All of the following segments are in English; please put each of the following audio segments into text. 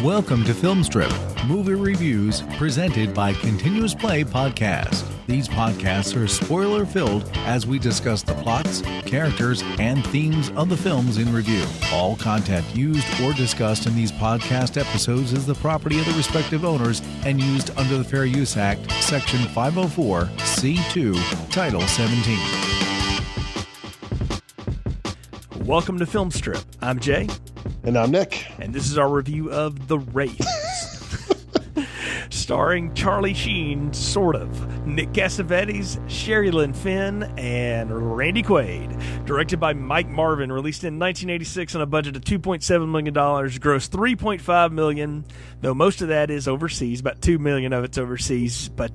Welcome to Film Strip, movie reviews presented by Continuous Play Podcast. These podcasts are spoiler-filled as we discuss the plots, characters, and themes of the films in review. All content used or discussed in these podcast episodes is the property of the respective owners and used under the Fair Use Act, Section 504, C2, Title 17. Welcome to Film Strip. I'm Jay. And I'm Nick. And this is our review of The Wraith. Starring Charlie Sheen, sort of, Nick Cassavetes, Sherry Lynn Finn, and Randy Quaid. Directed by Mike Marvin, released in 1986 on a budget of $2.7 million, grossed $3.5 million, though most of that is overseas, about $2 million of it's overseas, but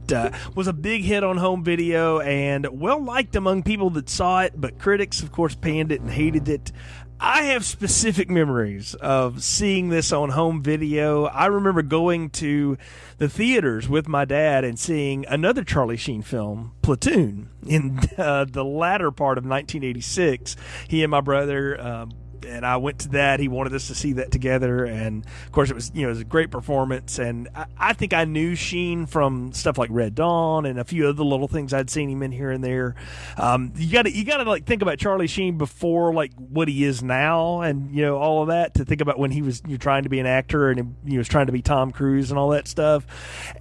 was a big hit on home video and well-liked among people that saw it, but critics, of course, panned it and hated it. I have specific memories of seeing this on home video. I remember going to the theaters with my dad and seeing another Charlie Sheen film, Platoon, in the latter part of 1986. He and my brother and I went to that. He wanted us to see that together, and of course it was a great performance. And I think I knew Sheen from stuff like Red Dawn and a few other little things I'd seen him in here and there. You gotta like think about Charlie Sheen before like what he is now, and all of that, to think about when he was trying to be an actor and he was trying to be Tom Cruise and all that stuff.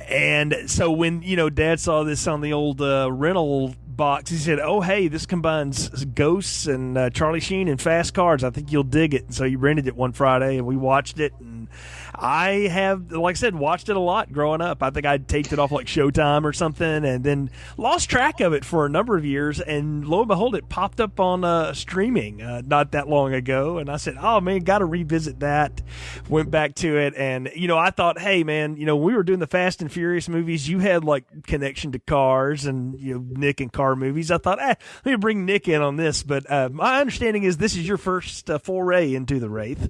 And so when Dad saw this on the old rental box, he said, "Oh, hey, this combines ghosts and Charlie Sheen and fast cars. I think you'll dig it." And so he rented it one Friday, and we watched it. And I have, like I said, watched it a lot growing up. I think I'd taped it off like Showtime or something, and then lost track of it for a number of years. And lo and behold, it popped up on streaming not that long ago. And I said, "Oh man, got to revisit that." Went back to it, and I thought, hey man, when we were doing the Fast and Furious movies, you had like connection to cars and Nick and car movies. I thought, let me bring Nick in on this. But my understanding is this is your first foray into the Wraith.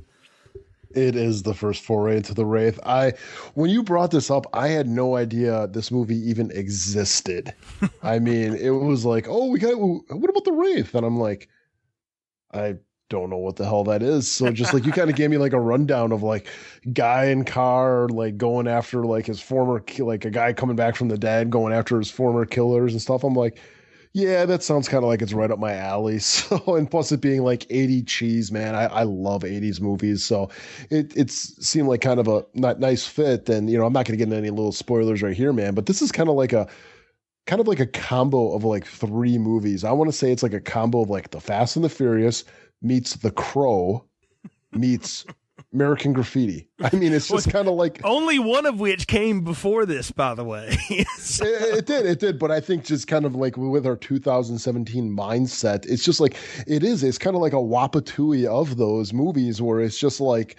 It is the first foray into the Wraith. When you brought this up, I had no idea this movie even existed. I mean, it was like, oh, what about the Wraith? And I'm like, I don't know what the hell that is. So just like you kind of gave me like a rundown of like guy in car, like going after like his former, like a guy coming back from the dead, going after his former killers and stuff. I'm like, yeah, that sounds kind of like it's right up my alley. So, and plus it being like 80 cheese, man, I love 80s movies. So it seemed like kind of a nice fit. And, I'm not going to get into any little spoilers right here, man, but this is kind of like a combo of like three movies. I want to say it's like a combo of like The Fast and the Furious meets The Crow meets American Graffiti. I mean, it's just kind of like... Only one of which came before this, by the way. It did. But I think just kind of like with our 2017 mindset, it's just like, it's kind of like a Wapatui of those movies where it's just like,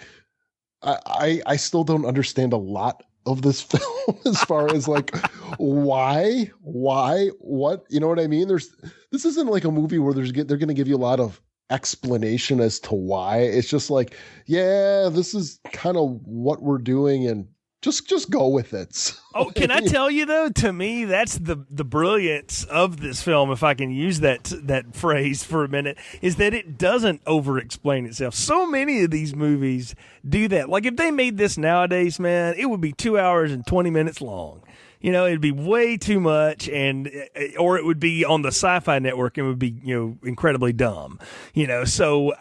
I still don't understand a lot of this film as far as like, why, what, you know what I mean? This isn't like a movie where they're going to give you a lot of explanation as to why. It's just like, yeah, this is kind of what we're doing, and just go with it. Oh, can I tell you though, to me that's the brilliance of this film, if I can use that phrase for a minute, is that it doesn't over explain itself. So many of these movies do that. Like if they made this nowadays, man, it would be 2 hours and 20 minutes long. It'd be way too much, or it would be on the Sci-Fi Network and would be, incredibly dumb. So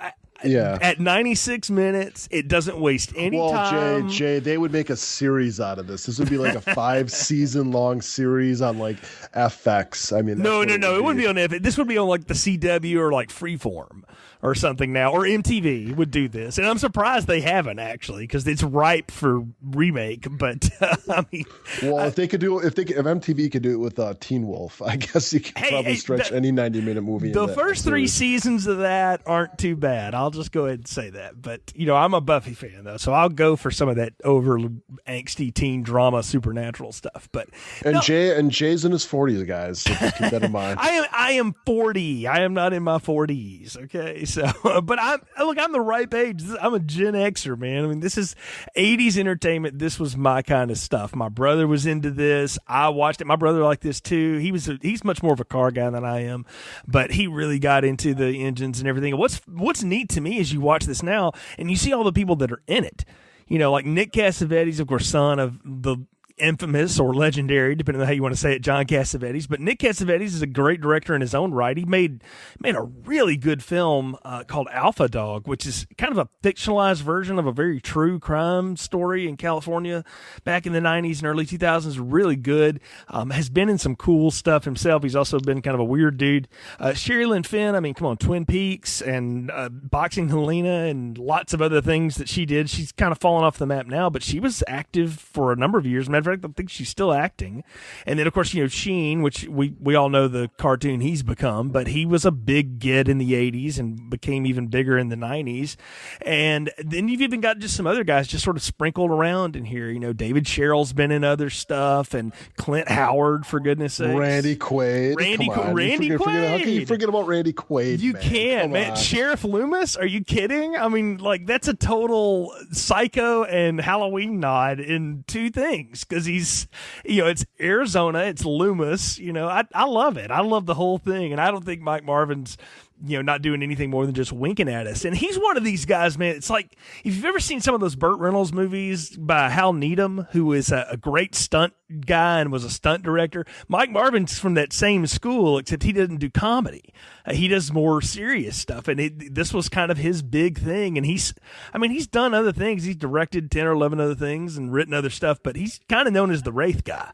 at 96 minutes, it doesn't waste any time. Well, Jay, they would make a series out of this. This would be like a 5-season long series on like FX. I mean, no, it wouldn't be on FX. This would be on like the CW or like Freeform or something now, or MTV would do this. And I'm surprised they haven't, actually, because it's ripe for remake. But I mean, well, if MTV could do it with Teen Wolf, I guess you could probably stretch any 90-minute movie. The first three seasons of that aren't too bad. I'll just go ahead and say that. But I'm a Buffy fan though, so I'll go for some of that over angsty teen drama, supernatural stuff. But Jay's in his 40s, guys. So just keep that in mind. I am 40. I am not in my 40s. Okay. So, but I'm the ripe age. I'm a Gen Xer, man. I mean, this is 80s entertainment. This was my kind of stuff. My brother was into this. I watched it. My brother liked this too. He's much more of a car guy than I am, but he really got into the engines and everything. And what's neat to me is you watch this now and you see all the people that are in it. like Nick Cassavetes, of course, son of the infamous or legendary, depending on how you want to say it, John Cassavetes. But Nick Cassavetes is a great director in his own right. He made a really good film called Alpha Dog, which is kind of a fictionalized version of a very true crime story in California back in the 90s and early 2000s. Really good. Has been in some cool stuff himself. He's also been kind of a weird dude. Sherry Lynn Finn, I mean, come on, Twin Peaks and Boxing Helena and lots of other things that she did. She's kind of fallen off the map now, but she was active for a number of years. Matter of fact, I think she's still acting. And then, of course, Sheen, which we all know the cartoon he's become, but he was a big get in the 80s and became even bigger in the 90s. And then you've even got just some other guys just sort of sprinkled around in here. David Sherrill's been in other stuff, and Clint Howard, for goodness sakes. Randy Quaid. Randy Quaid. How can you forget about Randy Quaid? You can't, man. Sheriff Loomis? Are you kidding? I mean, that's a total Psycho and Halloween nod in two things, because he's, it's Arizona, it's Loomis. I love it. I love the whole thing, and I don't think Mike Marvin's not doing anything more than just winking at us. And he's one of these guys, man. It's like, if you've ever seen some of those Burt Reynolds movies by Hal Needham, who is a great stunt guy and was a stunt director, Mike Marvin's from that same school, except he doesn't do comedy. He does more serious stuff. And this was kind of his big thing. And he's done other things. He's directed 10 or 11 other things and written other stuff, but he's kind of known as the Wraith guy,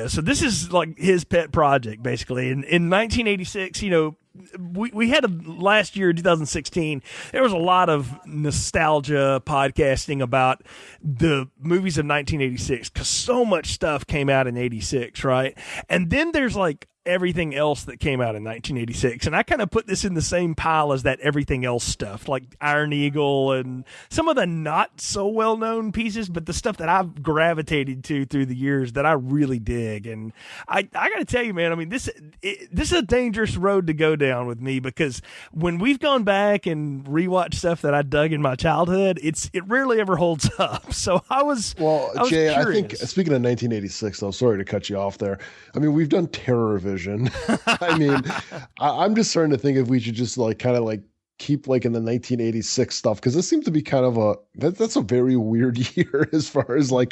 so this is like his pet project, basically. And in 1986, we had last year, 2016, there was a lot of nostalgia podcasting about the movies of 1986, because so much stuff came out in 86, right? And then there's like everything else that came out in 1986. And I kind of put this in the same pile as that everything else stuff, like Iron Eagle and some of the not so well-known pieces, but the stuff that I've gravitated to through the years that I really dig. And I got to tell you, man, I mean, this is a dangerous road to go down with me, because when we've gone back and rewatched stuff that I dug in my childhood, it rarely ever holds up. So I was Jay, curious. I think, speaking of 1986, though, sorry to cut you off there. I mean, we've done Terror Vision. I mean, I'm just starting to think if we should just keep in the 1986 stuff, because this seems to be kind of that's a very weird year as far as I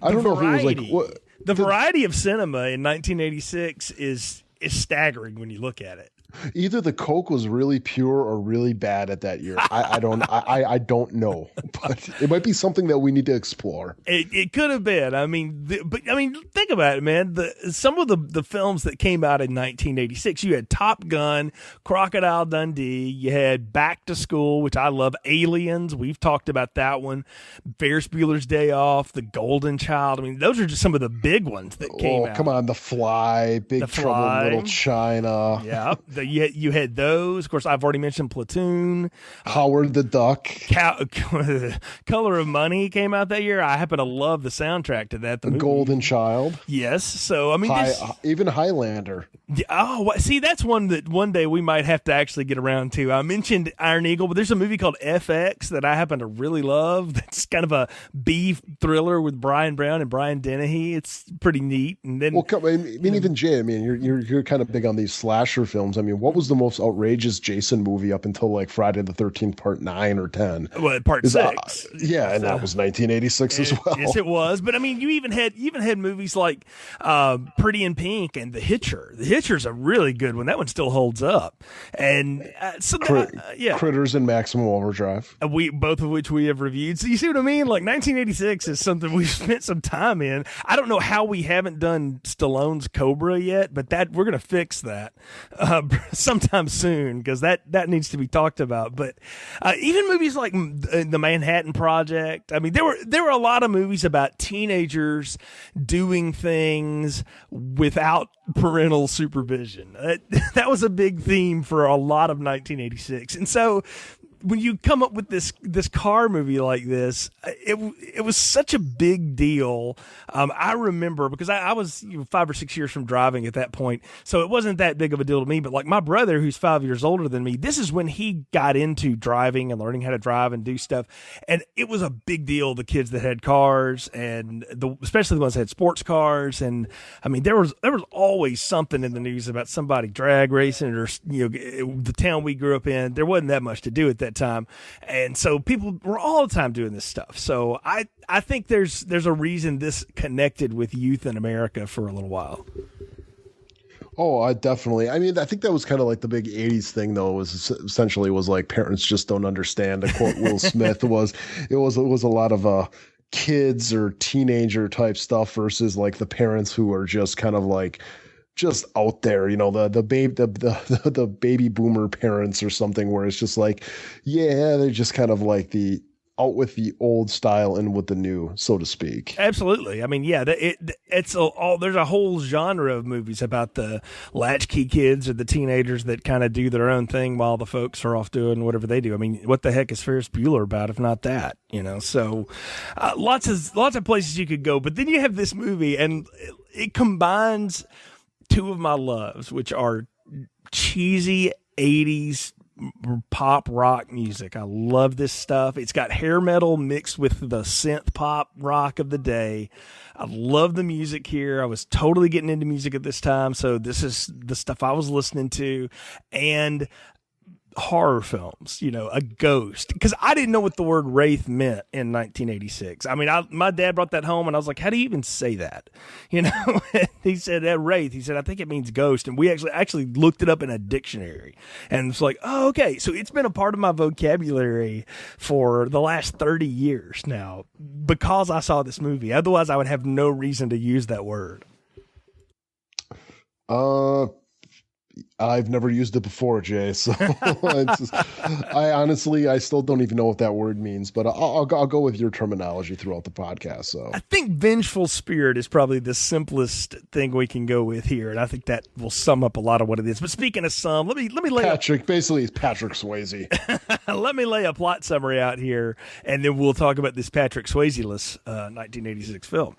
don't know if it was what the variety of cinema in 1986 is staggering when you look at it. Either the Coke was really pure or really bad at that year. I don't know, but it might be something that we need to explore. It could have been. I mean, think about it, man. Some of the films that came out in 1986, you had Top Gun, Crocodile Dundee, you had Back to School, which I love, Aliens. We've talked about that one. Ferris Bueller's Day Off, The Golden Child. I mean, those are just some of the big ones that came out. Oh, come on, The Fly, Big Trouble in Little China. Yeah. You had those. Of course, I've already mentioned Platoon. Howard the Duck. Color of Money came out that year. I happen to love the soundtrack to that. The Golden Child. Yes. So, I mean, even Highlander. See, that's one that one day we might have to actually get around to. I mentioned Iron Eagle, but there's a movie called FX that I happen to really love. That's kind of a B thriller with Brian Brown and Brian Dennehy. It's pretty neat. And then, even Jay, I mean, you're kind of big on these slasher films. I mean, what was the most outrageous Jason movie up until Friday the 13th Part 9 or 10? Well, Part 6. And that was 1986 as well. Yes, it was. But I mean, you even had movies like Pretty in Pink and The Hitcher. The Hitcher's a really good one. That one still holds up. And Critters and Maximum Overdrive. Both of which we have reviewed. So you see what I mean? 1986 is something we've spent some time in. I don't know how we haven't done Stallone's Cobra yet, but that we're going to fix that sometime soon, because that needs to be talked about. But even movies like The Manhattan Project. I mean, there were a lot of movies about teenagers doing things without parental supervision. That was a big theme for a lot of 1986. And so when you come up with this car movie like this, it was such a big deal. I remember, because I was 5 or 6 years from driving at that point, so it wasn't that big of a deal to me. But my brother, who's 5 years older than me, this is when he got into driving and learning how to drive and do stuff, and it was a big deal. The kids that had cars, and especially the ones that had sports cars, and I mean there was always something in the news about somebody drag racing, or the town we grew up in. There wasn't that much to do at that that time. And so people were all the time doing this stuff. So I think there's a reason this connected with youth in America for a little while. Oh, I definitely. I mean, I think that was kind of like the big 80s thing, though, was essentially was like parents just don't understand. To quote Will Smith, it was a lot of kids or teenager type stuff versus like the parents who are just kind of like just out there, the baby boomer parents or something, where it's just like, yeah, they're just kind of like the out with the old style and with the new, so to speak. Absolutely. I mean, yeah, there's a whole genre of movies about the latchkey kids or the teenagers that kind of do their own thing while the folks are off doing whatever they do. I mean, what the heck is Ferris Bueller about if not that? So lots of places you could go. But then you have this movie, and it combines two of my loves, which are cheesy 80s pop rock music. I love this stuff. It's got hair metal mixed with the synth pop rock of the day. I love the music here. I was totally getting into music at this time, so this is the stuff I was listening to. And horror films, a ghost, because I didn't know what the word wraith meant in 1986. I mean, my dad brought that home, and I was like, how do you even say that? He said that wraith. He said, I think it means ghost, and we actually looked it up in a dictionary, and it's like, oh, okay, so it's been a part of my vocabulary for the last 30 years now because I saw this movie. Otherwise, I would have no reason to use that word. I've never used it before, Jay. So I still don't even know what that word means, but I'll go with your terminology throughout the podcast. So I think vengeful spirit is probably the simplest thing we can go with here, and I think that will sum up a lot of what it is. But speaking of some, let me lay basically it's Patrick Swayze. Let me lay a plot summary out here, and then we'll talk about this Patrick Swayze-less 1986 film.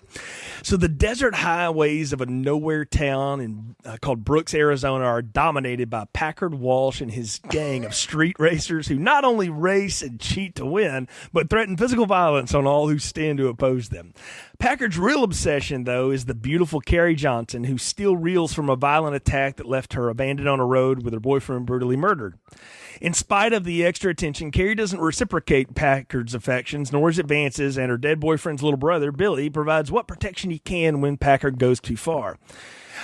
So the desert highways of a nowhere town called Brooks, Arizona, are dominated by Packard Walsh and his gang of street racers who not only race and cheat to win, but threaten physical violence on all who stand to oppose them. Packard's real obsession, though, is the beautiful Carrie Johnson, who still reels from a violent attack that left her abandoned on a road with her boyfriend brutally murdered. In spite of the extra attention, Carrie doesn't reciprocate Packard's affections nor his advances, and her dead boyfriend's little brother, Billy, provides what protection he can when Packard goes too far.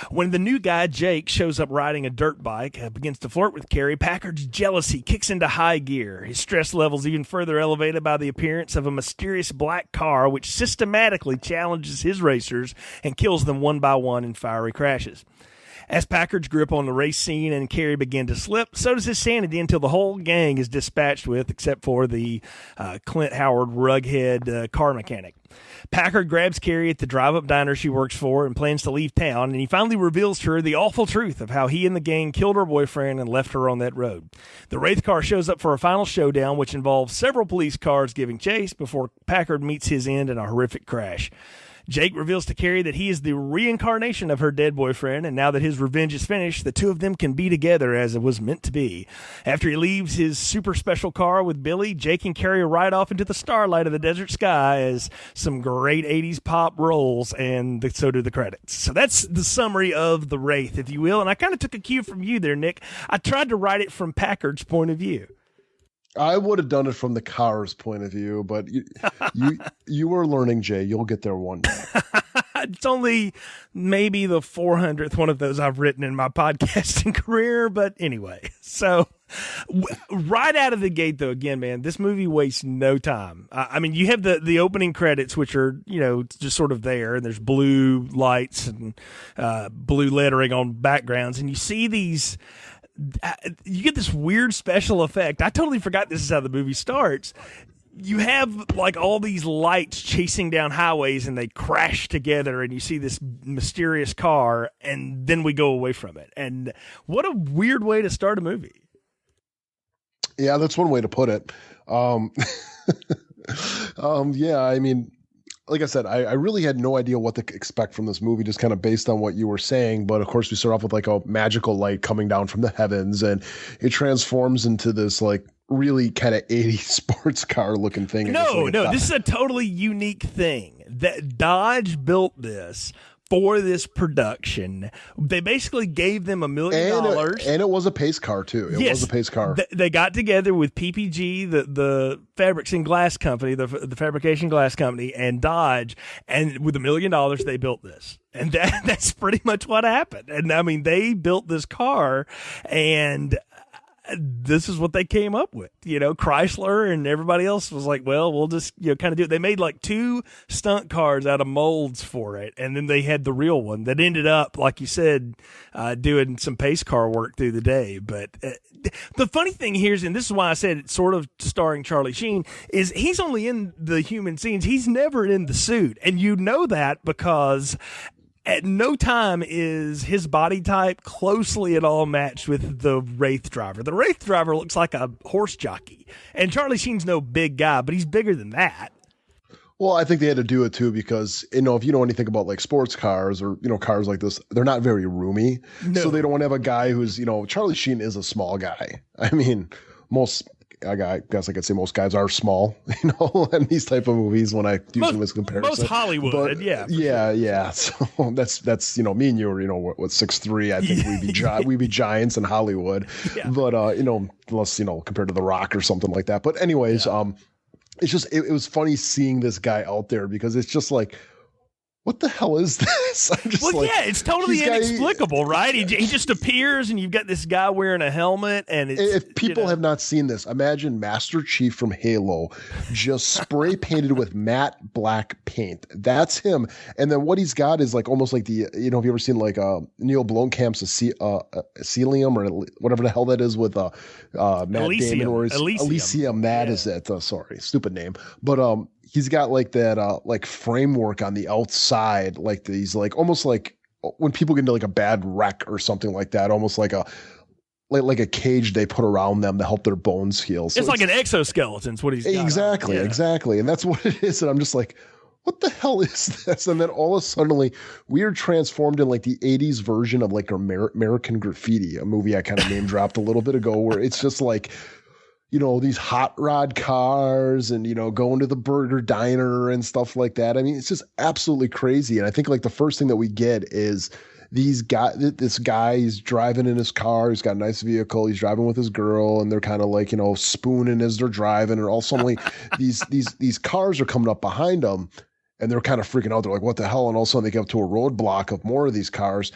When the new guy, Jake, shows up riding a dirt bike, begins to flirt with Carrie, Packard's jealousy kicks into high gear. His stress levels even further elevated by the appearance of a mysterious black car which systematically challenges his racers and kills them one by one in fiery crashes. As Packard's grip on the race scene and Carrie begin to slip, so does his sanity until the whole gang is dispatched with, except for the Clint Howard rughead car mechanic. Packard grabs Carrie at the drive-up diner she works for and plans to leave town, and he finally reveals to her the awful truth of how he and the gang killed her boyfriend and left her on that road. The Wraith car shows up for a final showdown, which involves several police cars giving chase before Packard meets his end in a horrific crash. Jake reveals to Carrie that he is the reincarnation of her dead boyfriend, and now that his revenge is finished, the two of them can be together as it was meant to be. After he leaves his super special car with Billy, Jake and Carrie ride off into the starlight of the desert sky as some great 80s pop rolls, and so do the credits. So that's the summary of The Wraith, if you will, and I kind of took a cue from you there, Nick. I tried to write it from Packard's point of view. I would have done it from the car's point of view, but you were learning, Jay. You'll get there one day. It's only maybe the 400th one of those I've written in my podcasting career, but anyway. So right out of the gate, though, again, man, this movie wastes no time. I mean, you have the opening credits, which are, just sort of there, and there's blue lights and blue lettering on backgrounds, and you see these... You get this weird special effect. I totally forgot this is how the movie starts. You have like all these lights chasing down highways and they crash together and you see this mysterious car and then we go away from it. And what a weird way to start a movie. Yeah, that's one way to put it. Yeah, I mean, like I said, I really had no idea what to expect from this movie, just kind of based on what you were saying. But of course, we start off with like a magical light coming down from the heavens, and it transforms into this like really kind of 80s sports car looking thing. No, this is a totally unique thing. That Dodge built this for this production. They basically gave them $1 million. And it was a pace car, too. It was a pace car. They got together with PPG, the fabrics and glass company, the fabrication glass company, and Dodge, and with $1 million, they built this. And that's pretty much what happened. And I mean, they built this car, and this is what they came up with. Chrysler and everybody else was like, well, we'll just, kind of do it. They made like 2 stunt cars out of molds for it. And then they had the real one that ended up, like you said, doing some pace car work through the day. But the funny thing here is, and this is why I said it's sort of starring Charlie Sheen, is he's only in the human scenes. He's never in the suit. And you know that because at no time is his body type closely at all matched with the Wraith driver. The Wraith driver looks like a horse jockey, and Charlie Sheen's no big guy, but he's bigger than that. Well, I think they had to do it too because, if you know anything about like sports cars or, cars like this, they're not very roomy. No. So they don't want to have a guy who's, Charlie Sheen is a small guy. I mean, I guess I could say most guys are small, in these type of movies when I do some this comparison. Most Hollywood, but, yeah. Yeah. So that's me and you are, what 6'3", I think we'd be giants in Hollywood. Yeah. But unless, compared to The Rock or something like that. But anyways, it's just it was funny seeing this guy out there because it's just like, what the hell is this? I'm just it's totally inexplicable, right? He just appears, and you've got this guy wearing a helmet. And if people have not seen this, imagine Master Chief from Halo just spray painted with matte black paint. That's him. And then what he's got is like almost like the, have you ever seen like Neil Blomkamp's Elysium or whatever the hell that is with Matt Damon or Elysium. That is it. Sorry, stupid name. But he's got like that like framework on the outside, like these like almost like when people get into like a bad wreck or something like that, almost like a cage they put around them to help their bones heal. So it's like an exoskeleton. It's what he's got. Exactly. And that's what it is. And I'm just like, what the hell is this? And then all of a sudden we are transformed in like the 80s version of like American Graffiti, a movie I kind of name dropped a little bit ago, where it's just like, these hot rod cars and, going to the burger diner and stuff like that. I mean, it's just absolutely crazy. And I think like the first thing that we get is this guy, he's driving in his car. He's got a nice vehicle. He's driving with his girl and they're kind of like, spooning as they're driving. And all suddenly these cars are coming up behind them and they're kind of freaking out. They're like, what the hell? And all of a sudden they get up to a roadblock of more of these cars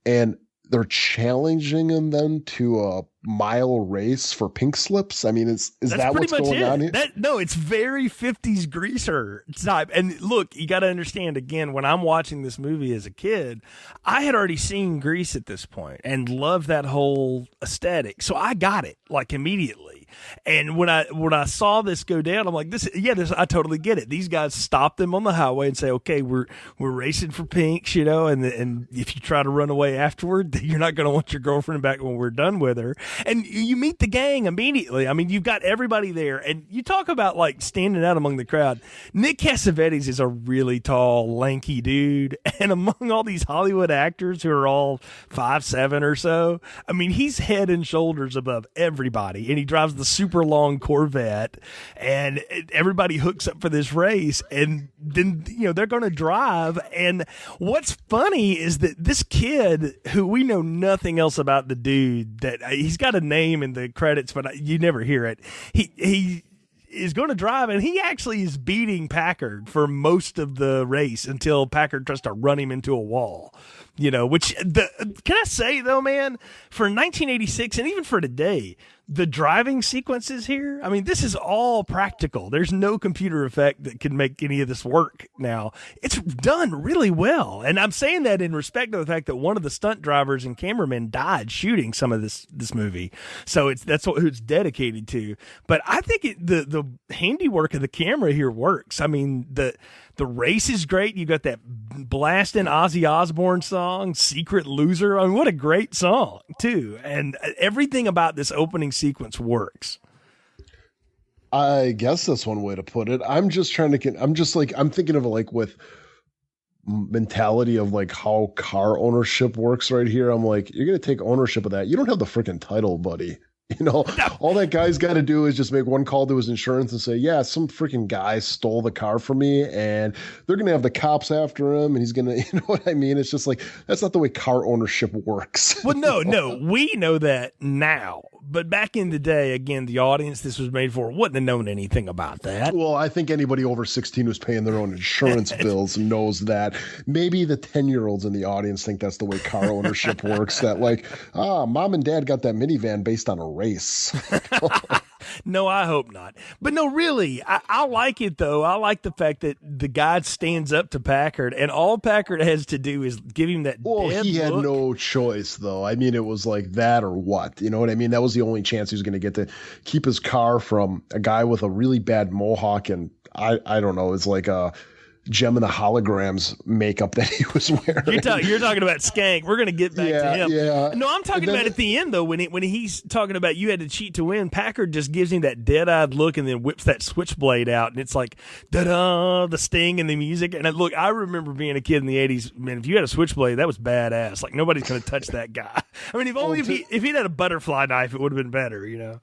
and they're challenging them to a mile race for pink slips. I mean, is that what's going on here? No, it's very 50s greaser type. And look, you got to understand, again, when I'm watching this movie as a kid, I had already seen Grease at this point and loved that whole aesthetic. So I got it like immediately. And when I saw this go down, I'm like, I totally get it. These guys stop them on the highway and say, okay, we're racing for pinks, and if you try to run away afterward, you're not going to want your girlfriend back when we're done with her. And you meet the gang immediately. I mean, you've got everybody there. And you talk about like standing out among the crowd. Nick Cassavetes is a really tall, lanky dude. And among all these Hollywood actors who are all 5'7" or so, I mean, he's head and shoulders above everybody. And he drives the super long Corvette. And everybody hooks up for this race. And then, they're going to drive. And what's funny is that this kid, who we know nothing else about the dude, that he's got a name in the credits, but you never hear it. He is going to drive, and he actually is beating Packard for most of the race until Packard tries to run him into a wall. Can I say though, man, for 1986 and even for today, the driving sequences here, I mean, this is all practical. There's no computer effect that can make any of this work now. It's done really well. And I'm saying that in respect to the fact that one of the stunt drivers and cameramen died shooting some of this movie. So that's who it's dedicated to. But I think the handiwork of the camera here works. I mean, the race is great. You got that blasting Ozzy Osbourne song, Secret Loser. I mean, what a great song, too. And everything about this opening sequence works. I guess that's one way to put it. I'm thinking of it like with mentality of like how car ownership works right here. I'm like, you're going to take ownership of that. You don't have the freaking title, buddy. You know, all that guy's got to do is just make one call to his insurance and say, yeah, some freaking guy stole the car from me, and they're going to have the cops after him, and he's going to, you know what I mean? It's just like, that's not the way car ownership works. Well, no, we know that now. But back in the day, again, the audience this was made for wouldn't have known anything about that. Well, I think anybody over 16 who's paying their own insurance bills knows that. Maybe the 10-year-olds in the audience think that's the way car ownership works, that like, mom and dad got that minivan based on a race. No, I hope not. But no, really, I like it, though. I like the fact that the guy stands up to Packard, and all Packard has to do is give him that dead he had look. no choice, though. I mean, it was like that or what? You know what I mean? That was the only chance he was going to get to keep his car from a guy with a really bad mohawk, and I don't know, it's like a Gem and the Holograms makeup that he was wearing. You're talking about Skank. We're going to get back to him. Yeah. No, I'm talking about at the end, though, when he's talking about you had to cheat to win, Packard just gives him that dead-eyed look and then whips that switchblade out, and it's like, da-da, the sting and the music. And look, I remember being a kid in the 80s, man, if you had a switchblade, that was badass. Like, nobody's going to touch that guy. I mean, if he'd had a butterfly knife, it would have been better, you know?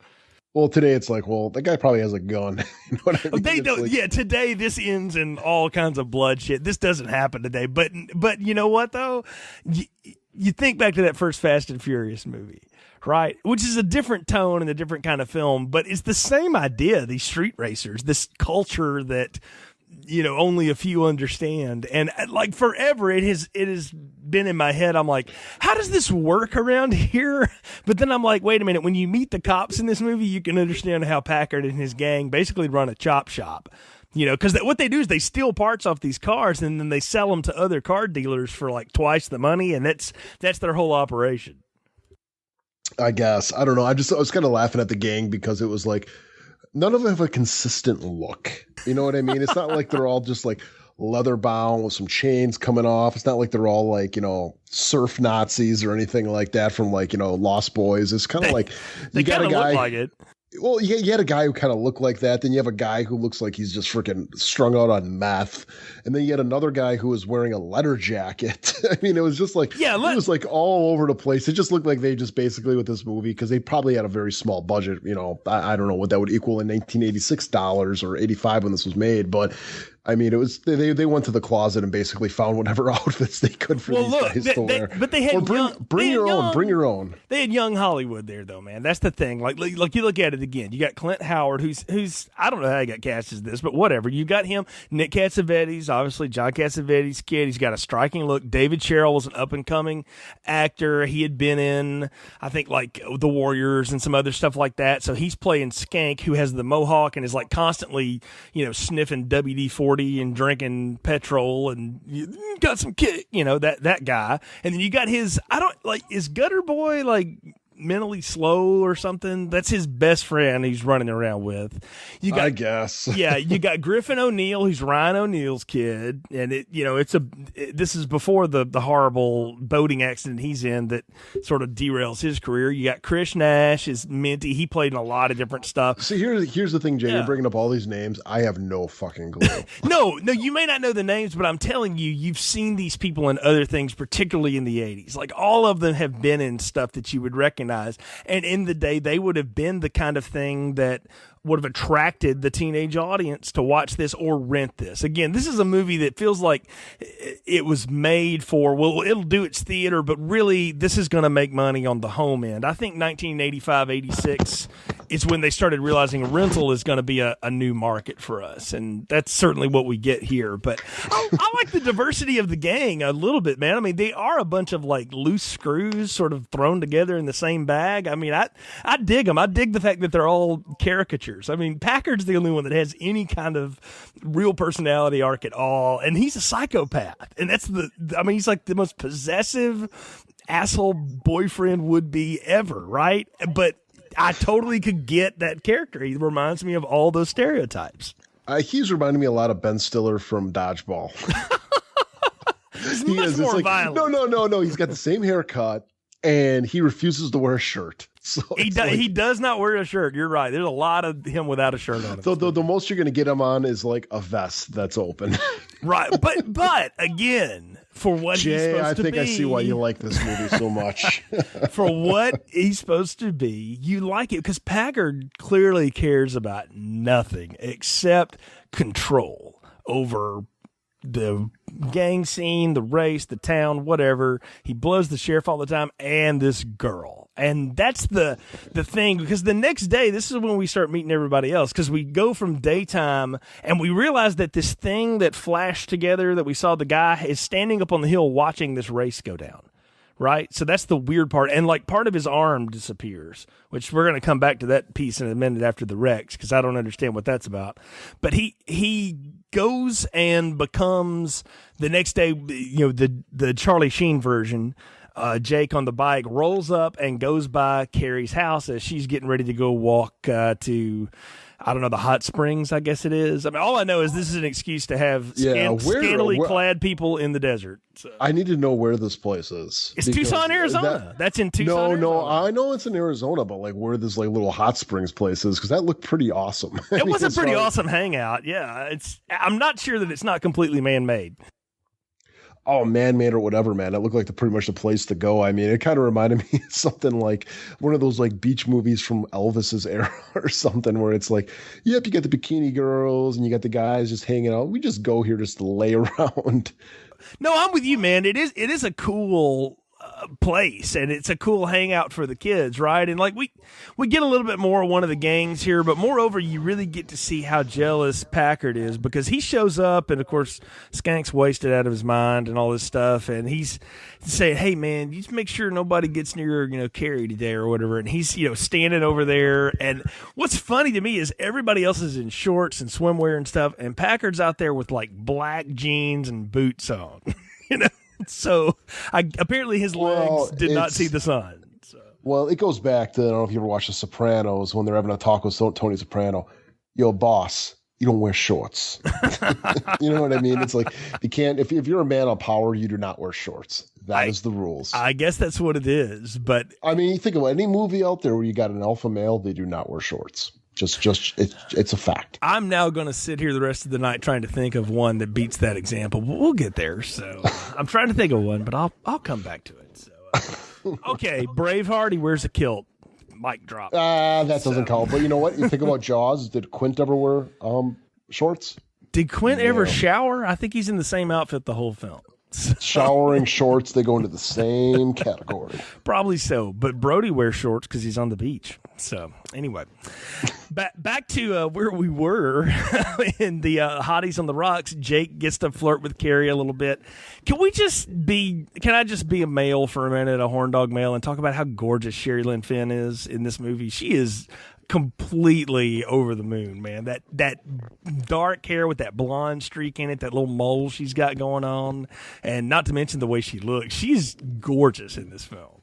Well, today it's like, well, that guy probably has a gun. You know what I mean? They don't. Like, yeah, today this ends in all kinds of bloodshed. This doesn't happen today. But you know what though? You think back to that first Fast and Furious movie, right? Which is a different tone and a different kind of film, but it's the same idea. These street racers, this culture that, you know, only a few understand. And like forever, it has been in my head. I'm like, how does this work around here? But then I'm like, wait a minute. When you meet the cops in this movie, you can understand how Packard and his gang basically run a chop shop. You know, because what they do is they steal parts off these cars and then they sell them to other car dealers for like twice the money. And that's their whole operation. I guess. I don't know. I was kind of laughing at the gang because it was like, none of them have a consistent look. You know what I mean? It's not like they're all just like leather bound with some chains coming off. It's not like they're all like, you know, surf Nazis or anything like that from like, you know, Lost Boys. It's kind of like you got a guy look like it. Well, you had a guy who kind of looked like that. Then you have a guy who looks like he's just freaking strung out on meth. And then you had another guy who was wearing a leather jacket. I mean, it was just like, it was like all over the place. It just looked like they just basically with this movie, because they probably had a very small budget. You know, I don't know what that would equal in 1986 dollars or 85 when this was made. But I mean, it was they went to the closet and basically found whatever outfits they could for these guys to wear. But they had bring your own. They had young Hollywood there, though, man. That's the thing. Like you look at it again. You got Clint Howard, who's I don't know how he got cast as this, but whatever. You got him. Nick Cassavetes, obviously John Cassavetes' kid. He's got a striking look. David Sherrill was an up and coming actor. He had been in, I think, like The Warriors and some other stuff like that. So he's playing Skank, who has the mohawk and is like constantly, you know, sniffing WD-40 and drinking petrol and you got some kick, you know, that guy. And then you got is Gutter Boy like mentally slow or something? That's his best friend he's running around with. I guess. Yeah, you got Griffin O'Neill, who's Ryan O'Neill's kid, and this is before the horrible boating accident he's in that sort of derails his career. You got Chris Nash is Minty. He played in a lot of different stuff. See, here's the thing, Jay. Yeah. You're bringing up all these names. I have no fucking clue. No, you may not know the names, but I'm telling you, you've seen these people in other things, particularly in the 80s. Like all of them have been in stuff that you would recognize. And in the day, they would have been the kind of thing that would have attracted the teenage audience to watch this or rent this. Again, this is a movie that feels like it was made for, well, it'll do its theater, but really this is going to make money on the home end. I think 1985, 86 is when they started realizing rental is going to be a new market for us. And that's certainly what we get here. But I like the diversity of the gang a little bit, man. I mean, they are a bunch of like loose screws sort of thrown together in the same bag. I mean, I dig them. I dig the fact that they're all caricatures. I mean, Packard's the only one that has any kind of real personality arc at all, and he's a psychopath. And he's like the most possessive asshole boyfriend would be ever, right? But I totally could get that character. He reminds me of all those stereotypes. He's reminding me a lot of Ben Stiller from Dodgeball. He's much more violent. No. He's got the same haircut, and he refuses to wear a shirt. So he does not wear a shirt. You're right. There's a lot of him without a shirt on. The most you're going to get him on is like a vest that's open. Right. But again, for what he's Jay, supposed I to think be. I see why you like this movie so much. For what he's supposed to be, you like it because Packard clearly cares about nothing except control over the gang scene, the race, the town, whatever. He blows the sheriff all the time and this girl. And that's the thing, because the next day, this is when we start meeting everybody else, because we go from daytime and we realize that this thing that flashed together that we saw the guy is standing up on the hill watching this race go down. Right? So that's the weird part. And like part of his arm disappears, which we're going to come back to that piece in a minute after the Rex, because I don't understand what that's about. But he goes and becomes the next day, the Charlie Sheen version. Jake on the bike rolls up and goes by Carrie's house as she's getting ready to go walk to, I don't know, the hot springs, I guess it is. I mean, all I know is this is an excuse to have scantily clad people in the desert. So. I need to know where this place is. It's Tucson, Arizona. That's in Tucson, Arizona. No, I know it's in Arizona, but like where this like little hot springs place is, because that looked pretty awesome. It was a pretty awesome hangout. Yeah, I'm not sure that it's not completely man-made. Oh, man-made or whatever, man. It looked like pretty much the place to go. I mean, it kind of reminded me of something like one of those like beach movies from Elvis's era or something, where it's like, yep, you got the bikini girls and you got the guys just hanging out. We just go here just to lay around. No, I'm with you, man. It is a cool place, and it's a cool hangout for the kids, right? And like we get a little bit more of one of the gangs here, but moreover, you really get to see how jealous Packard is, because he shows up, and of course Skank's wasted out of his mind and all this stuff, and he's saying, hey man, you just make sure nobody gets near Carrie today or whatever. And he's standing over there, and what's funny to me is everybody else is in shorts and swimwear and stuff, and Packard's out there with like black jeans and boots on. So apparently his legs did not see the sun. So. Well, it goes back to, I don't know if you ever watched The Sopranos, when they're having a talk with Tony Soprano. Yo, boss, you don't wear shorts. You know what I mean? It's like, you can't, if you're a man of power, you do not wear shorts. That is the rules. I guess that's what it is. But I mean, you think about any movie out there where you got an alpha male, they do not wear shorts. Just it's a fact. I'm now going to sit here the rest of the night trying to think of one that beats that example. We'll get there. So I'm trying to think of one, but I'll come back to it. So okay, Braveheart, he wears a kilt. Mic drop. That doesn't count. But you know what? You think about Jaws. Did Quint ever wear shorts? Did Quint ever shower? I think he's in the same outfit the whole film. Showering, shorts, they go into the same category. Probably so. But Brody wears shorts because he's on the beach. So anyway, back to where we were in the Hotties on the Rocks. Jake gets to flirt with Carrie a little bit. Can I just be a male for a minute, a horn dog male, and talk about how gorgeous Sherry Lynn Finn is in this movie? She is completely over the moon, man. That dark hair with that blonde streak in it, that little mole she's got going on, and not to mention the way she looks. She's gorgeous in this film.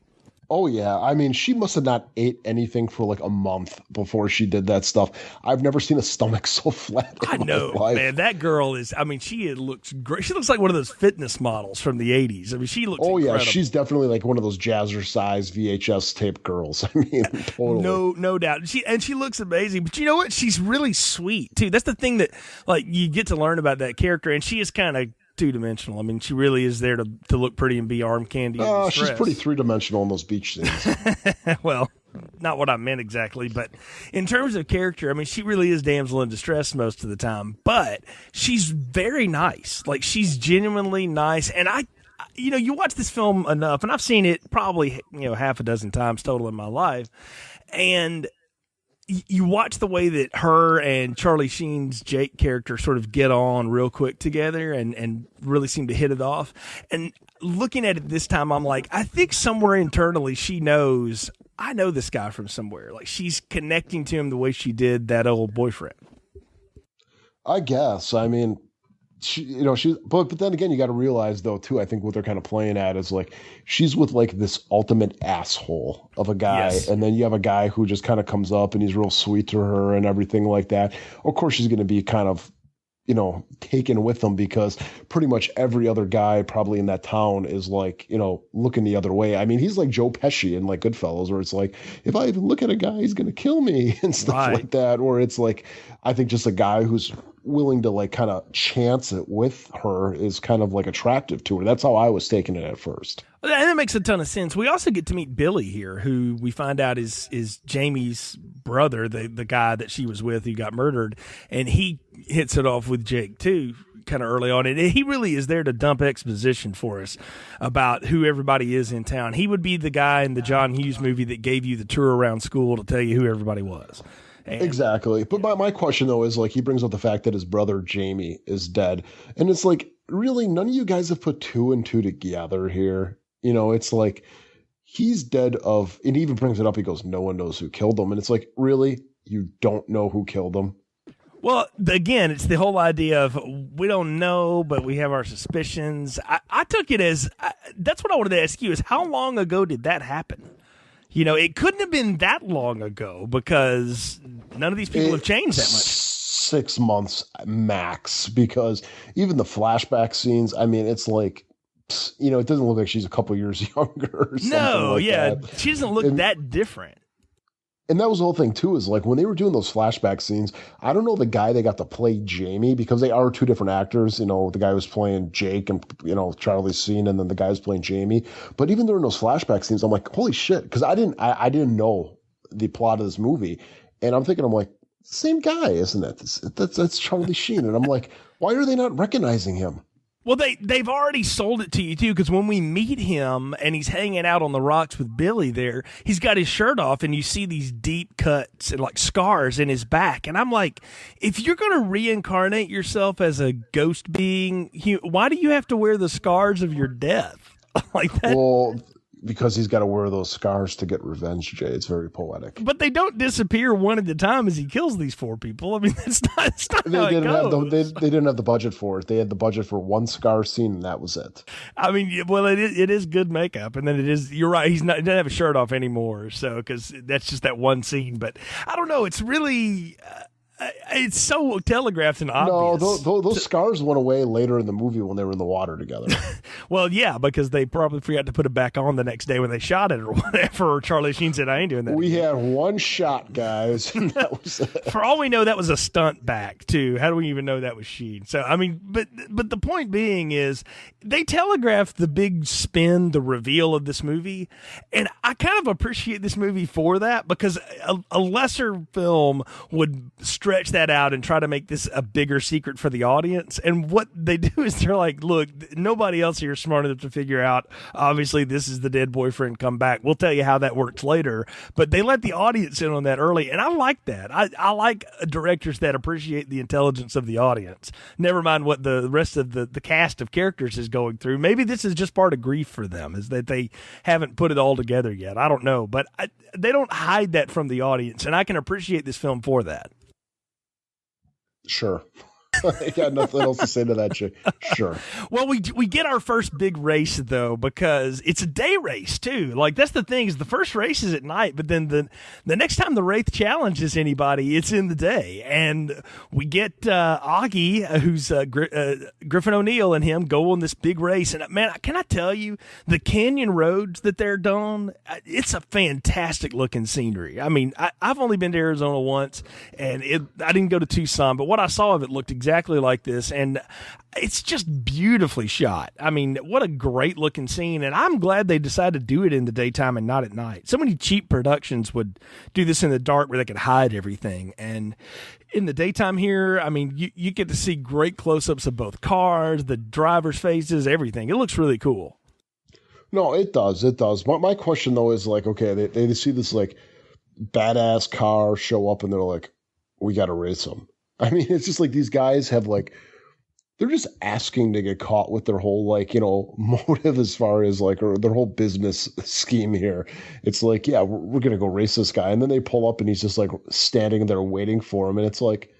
Oh, yeah. I mean, she must have not ate anything for like a month before she did that stuff. I've never seen a stomach so flat in my life. Man. That girl is, I mean, she looks great. She looks like one of those fitness models from the 80s. I mean, she looks incredible. Yeah. She's definitely like one of those jazzercise VHS tape girls. I mean, totally. No doubt. She looks amazing. But you know what? She's really sweet, too. That's the thing that, like, you get to learn about that character. And she is kind of two-dimensional. I mean, she really is there to look pretty and be arm candy. She's pretty three-dimensional in those beach scenes. Well, not what I meant exactly, but in terms of character, I mean, she really is damsel in distress most of the time, but she's very nice. Like, she's genuinely nice, and you watch this film enough, and I've seen it probably half a dozen times total in my life, and you watch the way that her and Charlie Sheen's Jake character sort of get on real quick together and really seem to hit it off. And looking at it this time, I'm like, I think somewhere internally she knows, I know this guy from somewhere. Like, she's connecting to him the way she did that old boyfriend. I guess. I mean, but then again, you got to realize though too, I think what they're kind of playing at is like, she's with like this ultimate asshole of a guy. Yes. And then you have a guy who just kind of comes up and he's real sweet to her and everything like that. Of course, she's going to be kind of, taken with him because pretty much every other guy probably in that town is like, looking the other way. I mean, he's like Joe Pesci in like Goodfellas, where it's like, if I even look at a guy, he's going to kill me and stuff like that. Or it's like, I think just a guy who's willing to like kind of chance it with her is kind of like attractive to her. That's how I was taking it at first. And that makes a ton of sense. We also get to meet Billy here, who we find out is Jamie's brother, the guy that she was with who got murdered. And he hits it off with Jake, too, kind of early on. And he really is there to dump exposition for us about who everybody is in town. He would be the guy in the John Hughes movie that gave you the tour around school to tell you who everybody was. And exactly. But my question, though, is like he brings up the fact that his brother Jamie is dead. And it's like, really, none of you guys have put two and two together here. You know, it's like he's dead of, and he even brings it up. He goes, no one knows who killed him. And it's like, really? You don't know who killed him? Well, again, it's the whole idea of we don't know, but we have our suspicions. I took it as that's what I wanted to ask you is how long ago did that happen? You know, it couldn't have been that long ago because none of these people have changed that much. 6 months max, because even the flashback scenes, I mean, it's like, you know, it doesn't look like she's a couple years younger or something. No, like yeah. that. She doesn't look that different. And that was the whole thing, too, is like when they were doing those flashback scenes, I don't know the guy they got to play Jamie because they are two different actors. You know, the guy who's playing Jake and, you know, Charlie Sheen, and then the guy who's playing Jamie. But even during those flashback scenes, I'm like, holy shit, because I didn't know the plot of this movie. And I'm thinking, I'm like, same guy, isn't it? That's Charlie Sheen. And I'm like, why are they not recognizing him? Well, they've already sold it to you, too, because when we meet him and he's hanging out on the rocks with Billy there, he's got his shirt off and you see these deep cuts and like scars in his back. And I'm like, if you're going to reincarnate yourself as a ghost being, why do you have to wear the scars of your death? Like that? Well, because he's got to wear those scars to get revenge, Jay. It's very poetic. But they don't disappear one at a time as he kills these 4 people. I mean, that's not how it goes. They didn't have the budget for it. They had the budget for one scar scene, and that was it. I mean, well, it is good makeup, and then it is. You're right. He doesn't have a shirt off anymore, so because that's just that one scene. But I don't know. It's really. It's so telegraphed and obvious. No, those scars went away later in the movie when they were in the water together. Well, yeah, because they probably forgot to put it back on the next day when they shot it or whatever. Or Charlie Sheen said, I ain't doing that. We had one shot, guys. And that was it. For all we know, that was a stunt back, too. How do we even know that was Sheen? So, I mean, but the point being is they telegraphed the big spin, the reveal of this movie. And I kind of appreciate this movie for that because a lesser film would stretch that out and try to make this a bigger secret for the audience. And what they do is they're like, look, nobody else here is smart enough to figure out, obviously, this is the dead boyfriend come back. We'll tell you how that works later. But they let the audience in on that early. And I like that. I like directors that appreciate the intelligence of the audience. Never mind what the rest of the cast of characters is going through. Maybe this is just part of grief for them, is that they haven't put it all together yet. I don't know. But they don't hide that from the audience. And I can appreciate this film for that. Sure. I got nothing else to say to that, Jay. Sure. Well, we get our first big race, though, because it's a day race, too. Like, that's the thing, is the first race is at night, but then the next time the Wraith challenges anybody, it's in the day. And we get Augie, who's Griffin O'Neill, and him go on this big race. And, man, can I tell you, the canyon roads that they're doing, it's a fantastic-looking scenery. I mean, I've only been to Arizona once, and I didn't go to Tucson, but what I saw of it looked exactly like this, and it's just beautifully shot. I mean, what a great looking scene, and I'm glad they decided to do it in the daytime and not at night. So many cheap productions would do this in the dark where they could hide everything, and in the daytime here, I mean, you get to see great close-ups of both cars, the drivers' faces, everything. It looks really cool. No, it does. It does. My question, though, is like, okay, they see this like badass car show up, and they're like, we got to race them. I mean, it's just like these guys have like, they're just asking to get caught with their whole like, you know, motive as far as like, or their whole business scheme here. It's like, yeah, we're going to go race this guy. And then they pull up and he's just like standing there waiting for him. And it's like,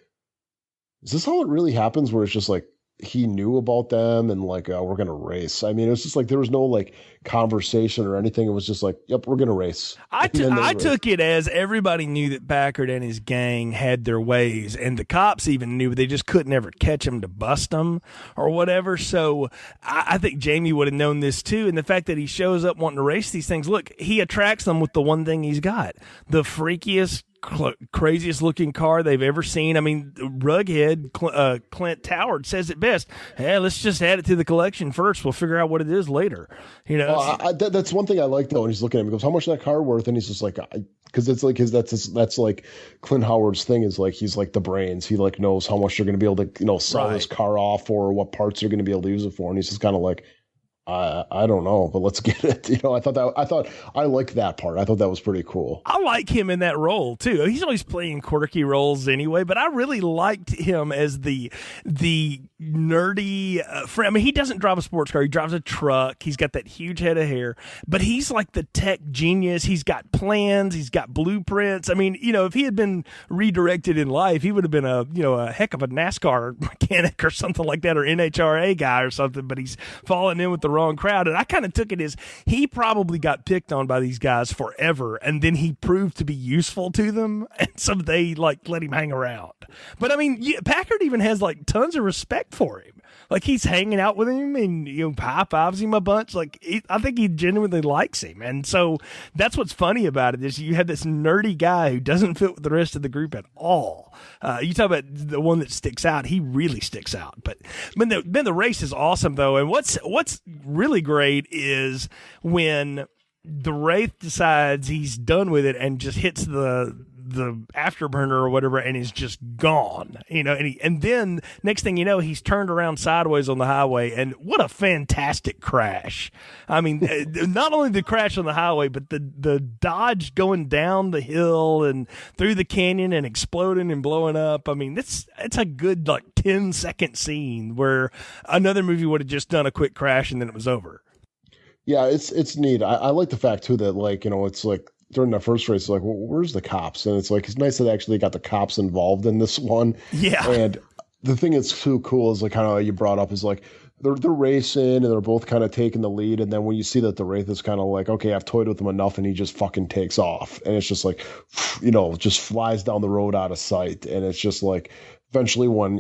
is this how it really happens? Where it's just like, he knew about them and like, we're going to race. I mean, it was just like, there was no like conversation or anything. It was just like, yep, we're going to race. I took it as everybody knew that Packard and his gang had their ways, and the cops even knew, they just couldn't ever catch him to bust them or whatever. So I think Jamie would have known this too. And the fact that he shows up wanting to race these things, look, he attracts them with the one thing he's got, the freakiest craziest looking car they've ever seen. I mean, Rughead Clint Howard says it best. Hey, let's just add it to the collection first. We'll figure out what it is later. You know, that's one thing I like though. And he's looking at him, he goes, "How much is that car worth?" And he's just like, because it's like that's like Clint Howard's thing is like he's like the brains. He like knows how much they're going to be able to sell this car off for, or what parts they're going to be able to use it for. And he's just kind of like, I don't know, but let's get it. I liked that part. I thought that was pretty cool. I like him in that role too. He's always playing quirky roles anyway, but I really liked him as the nerdy friend. I mean, he doesn't drive a sports car. He drives a truck. He's got that huge head of hair, but he's like the tech genius. He's got plans. He's got blueprints. I mean, if he had been redirected in life, he would have been a heck of a NASCAR mechanic or something like that, or NHRA guy or something, but he's fallen in with the wrong crowd. And I kind of took it as he probably got picked on by these guys forever, and then he proved to be useful to them, and so they like let him hang around. But I mean, Packard even has like tons of respect for him. Like he's hanging out with him and high fives him a bunch. Like I think he genuinely likes him, and so that's what's funny about it is you have this nerdy guy who doesn't fit with the rest of the group at all. You talk about the one that sticks out; he really sticks out. But the race is awesome though, and what's really great is when the Wraith decides he's done with it and just hits the afterburner or whatever and is just gone, and then next thing you know, he's turned around sideways on the highway, and what a fantastic crash. I mean, not only the crash on the highway, but the Dodge going down the hill and through the canyon and exploding and blowing up. I mean, it's a good like 10-second scene where another movie would have just done a quick crash and then it was over. Yeah, it's neat. I like the fact too that it's like during the first race, it's like, well, where's the cops? And it's like, it's nice that they actually got the cops involved in this one. Yeah. And the thing that's so cool is like kind of like you brought up is like they're racing and they're both kind of taking the lead. And then when you see that the Wraith is kind of like, okay, I've toyed with him enough, and he just fucking takes off. And it's just like, just flies down the road out of sight. And it's just like, eventually when,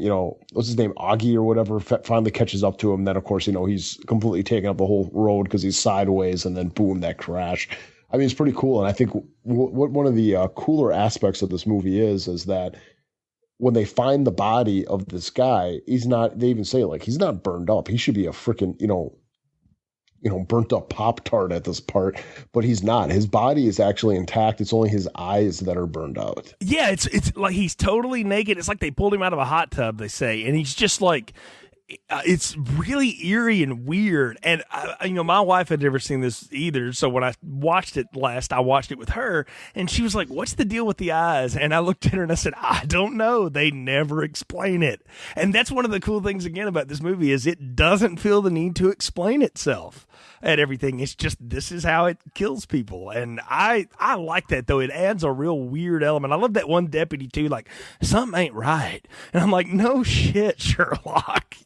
what's his name, Augie or whatever, finally catches up to him, then of course, he's completely taking up the whole road because he's sideways, and then boom, that crash. I mean, it's pretty cool. And I think what one of the cooler aspects of this movie is that when they find the body of this guy, they even say like, he's not burned up. He should be a freaking, burnt up Pop-Tart at this part, but he's not. His body is actually intact. It's only his eyes that are burned out. Yeah, it's like he's totally naked. It's like they pulled him out of a hot tub, they say, and he's just like, it's really eerie and weird. And my wife had never seen this either, so when I watched it last, I watched it with her, and she was like, "What's the deal with the eyes?" And I looked at her and I said, "I don't know. They never explain it." And that's one of the cool things again about this movie is it doesn't feel the need to explain itself at everything. It's just, this is how it kills people. And I like that though. It adds a real weird element. I love that one deputy too, like, something ain't right. And I'm like, no shit, Sherlock.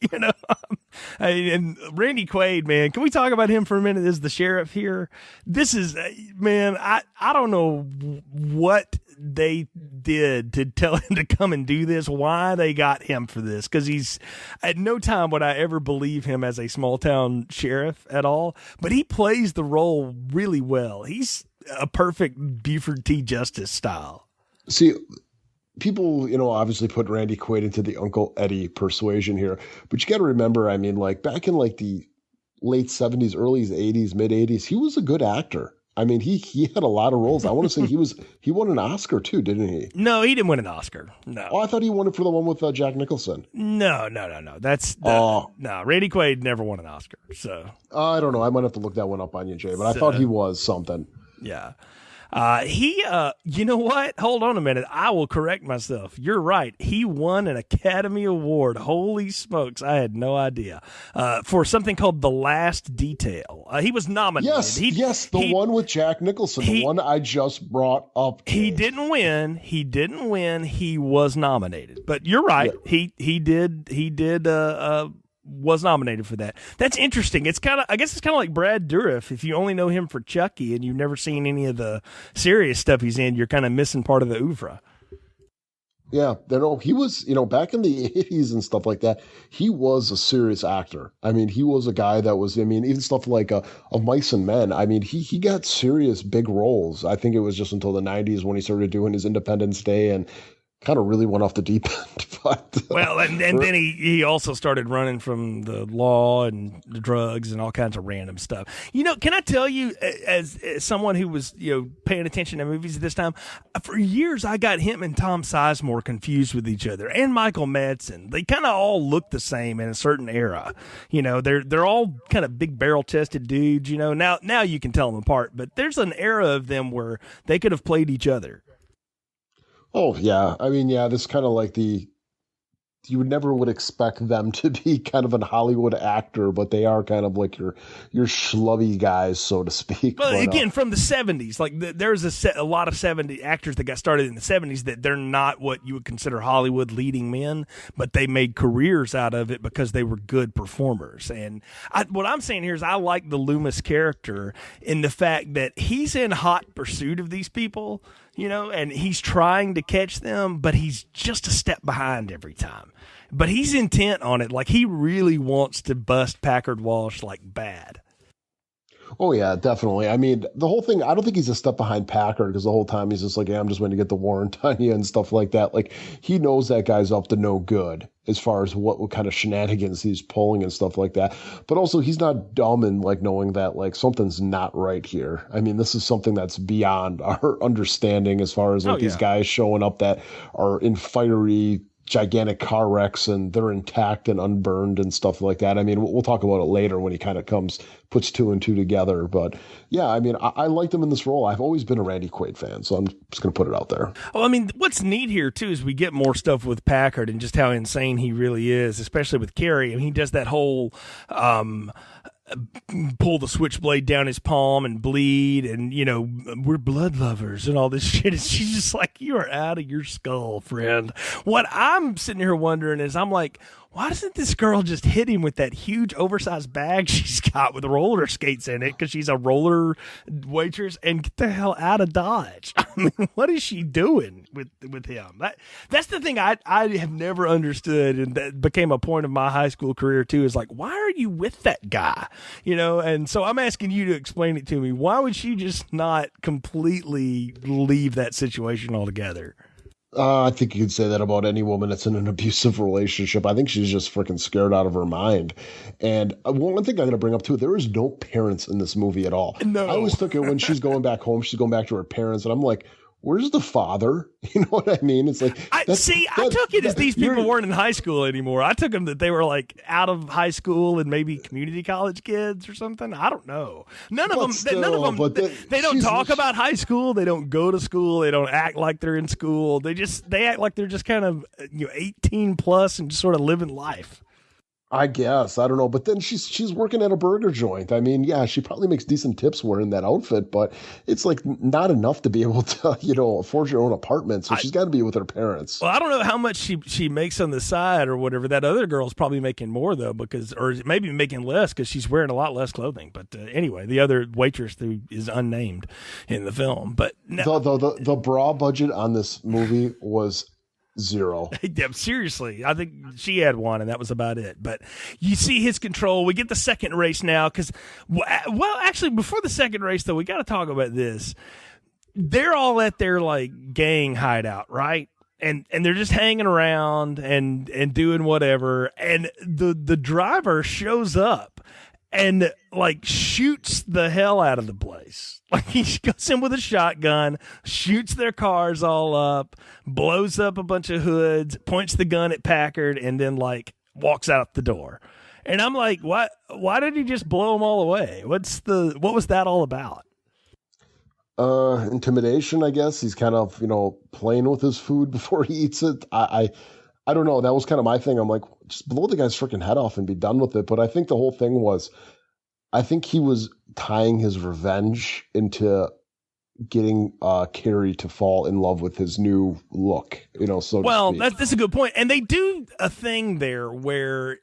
And Randy Quaid, man, can we talk about him for a minute as the sheriff here? This is, man, I don't know what they did to tell him to come and do this, why they got him for this, because he's, at no time would I ever believe him as a small town sheriff at all, but he plays the role really well. He's a perfect Buford T. Justice style. See, people, obviously put Randy Quaid into the Uncle Eddie persuasion here, but you got to remember, I mean, like back in like the late 70s, early 80s, mid 80s, he was a good actor. I mean, he had a lot of roles. I want to say he won an Oscar too, didn't he? No, he didn't win an Oscar. No. Oh, I thought he won it for the one with Jack Nicholson. No. No. Randy Quaid never won an Oscar. So I don't know. I might have to look that one up on you, Jay. But I thought he was something. Yeah. You know what? Hold on a minute. I will correct myself. You're right. He won an Academy Award. Holy smokes. I had no idea. For something called The Last Detail. He was nominated. Yes. The one with Jack Nicholson. The one I just brought up. He didn't win. He was nominated. But you're right. Yeah. He did was nominated for that. That's interesting. I guess it's kind of like Brad Dourif. If you only know him for Chucky and you've never seen any of the serious stuff he's in, you're kind of missing part of the oeuvre. Yeah, he was, back in the 80s and stuff like that, he was a serious actor. I mean, he was a guy that was, even stuff like of Mice and Men. I mean, he got serious big roles. I think it was just until the 90s when he started doing his Independence Day and kind of really went off the deep end. But, well, and then he also started running from the law and the drugs and all kinds of random stuff. Can I tell you, as someone who was paying attention to movies at this time, for years I got him and Tom Sizemore confused with each other, and Michael Madsen. They kind of all look the same in a certain era. They're all kind of big barrel chested dudes. Now you can tell them apart, but there's an era of them where they could have played each other. Oh, yeah. I mean, yeah, this kind of like you would expect them to be kind of an Hollywood actor, but they are kind of like your schlubby guys, so to speak. Well, again, from the 70s, like there's a lot of 70 actors that got started in the 70s that they're not what you would consider Hollywood leading men, but they made careers out of it because they were good performers. And what I'm saying here is I like the Loomis character in the fact that he's in hot pursuit of these people, and he's trying to catch them, but he's just a step behind every time. But he's intent on it. Like, he really wants to bust Packard Walsh like bad. Oh, yeah, definitely. I mean, the whole thing, I don't think he's a step behind Packard because the whole time he's just like, I'm just going to get the warrant on you and stuff like that. Like, he knows that guy's up to no good as far as what kind of shenanigans he's pulling and stuff like that. But also, he's not dumb in, like, knowing that, like, something's not right here. I mean, this is something that's beyond our understanding as far as, like, these guys showing up that are in fiery gigantic car wrecks and they're intact and unburned and stuff like that. I mean, we'll talk about it later when he kind of puts two and two together. But yeah, I mean, I liked him in this role. I've always been a Randy Quaid fan, so I'm just going to put it out there. Well, I mean, what's neat here too is we get more stuff with Packard and just how insane he really is, especially with Carrie. I mean, he does that whole pull the switchblade down his palm and bleed, and we're blood lovers and all this shit. And she's just like, you are out of your skull, friend. What I'm sitting here wondering is, I'm like, why doesn't this girl just hit him with that huge oversized bag she's got with roller skates in it because she's a roller waitress, and get the hell out of Dodge? I mean, what is she doing with him? That's the thing I have never understood, and that became a point of my high school career too, is like, why are you with that guy? And so I'm asking you to explain it to me. Why would she just not completely leave that situation altogether? I think you could say that about any woman that's in an abusive relationship. I think she's just freaking scared out of her mind. And one thing I'm going to bring up too, there is no parents in this movie at all. No. I always took it when she's going back home, she's going back to her parents, and I'm like, where's the father? You know what I mean? It's like, I took it as these people weren't in high school anymore. I took them that they were like out of high school and maybe community college kids or something. I don't know. None of them. They don't talk about high school. They don't go to school. They don't act like they're in school. They act like they're just kind of 18 plus and just sort of living life. I guess. I don't know. But then she's working at a burger joint. I mean, yeah, she probably makes decent tips wearing that outfit, but it's like not enough to be able to, afford your own apartment. So she's got to be with her parents. Well, I don't know how much she makes on the side or whatever. That other girl's probably making more though, or maybe making less because she's wearing a lot less clothing. But anyway, the other waitress who is unnamed in the film. But no. The bra budget on this movie was zero. Yeah, seriously, I think she had one, and that was about it. But you see his control. We get the second race now because, well, actually, before the second race, though, we got to talk about this. They're all at their like gang hideout, right? And they're just hanging around and doing whatever. And the driver shows up and like shoots the hell out of the place. Like he goes in with a shotgun, shoots their cars all up, blows up a bunch of hoods, points the gun at Packard, and then like walks out the door. And I'm like, why did he just blow them all away? What was that all about? Intimidation, I guess. He's kind of, playing with his food before he eats it. I don't know. That was kind of my thing. I'm like, just blow the guy's freaking head off and be done with it. But I think the whole thing was, I think he was tying his revenge into getting Carrie to fall in love with his new look, so well, that's a good point. And they do a thing there where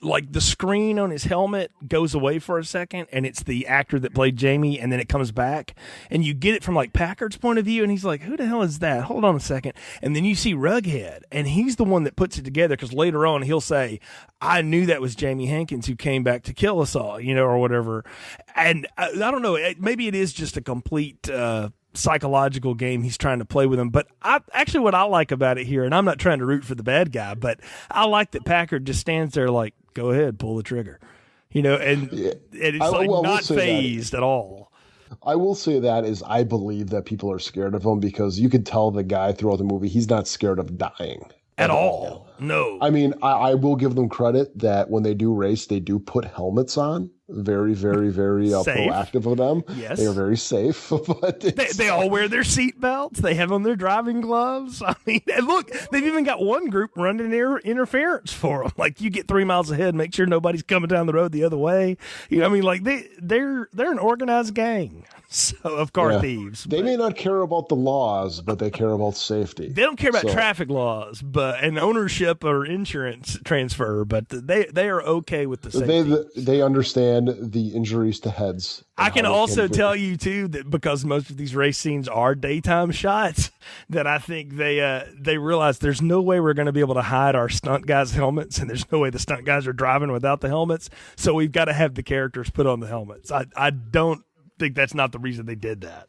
like the screen on his helmet goes away for a second, and it's the actor that played Jamie, and then it comes back, and you get it from like Packard's point of view, and he's like, who the hell is that? Hold on a second. And then you see Rughead, and he's the one that puts it together, because later on he'll say, I knew that was Jamie Hankins who came back to kill us all, or whatever. And I don't know, maybe it is just a complete psychological game he's trying to play with him. But actually what I like about it here, and I'm not trying to root for the bad guy, but I like that Packard just stands there like, go ahead, pull the trigger, and it's not phased at all. I will say that is, I believe that people are scared of him, because you could tell the guy throughout the movie, he's not scared of dying at all. No. I mean, I will give them credit that when they do race, they do put helmets on. Very, very, very proactive of them. Yes. They are very safe. But they all wear their seat belts. They have on their driving gloves. I mean, and look, they've even got one group running interference for them. Like, you get 3 miles ahead, make sure nobody's coming down the road the other way. I mean, like they're an organized gang. So of car thieves. They may not care about the laws, but they care about safety. They don't care about traffic laws, and ownership or insurance transfer, but they are okay with the safety. They understand the injuries to heads. I can also tell you too that because most of these race scenes are daytime shots, that I think they realize there's no way we're going to be able to hide our stunt guys' helmets, and there's no way the stunt guys are driving without the helmets. So we've got to have the characters put on the helmets. I don't think that's not the reason they did that.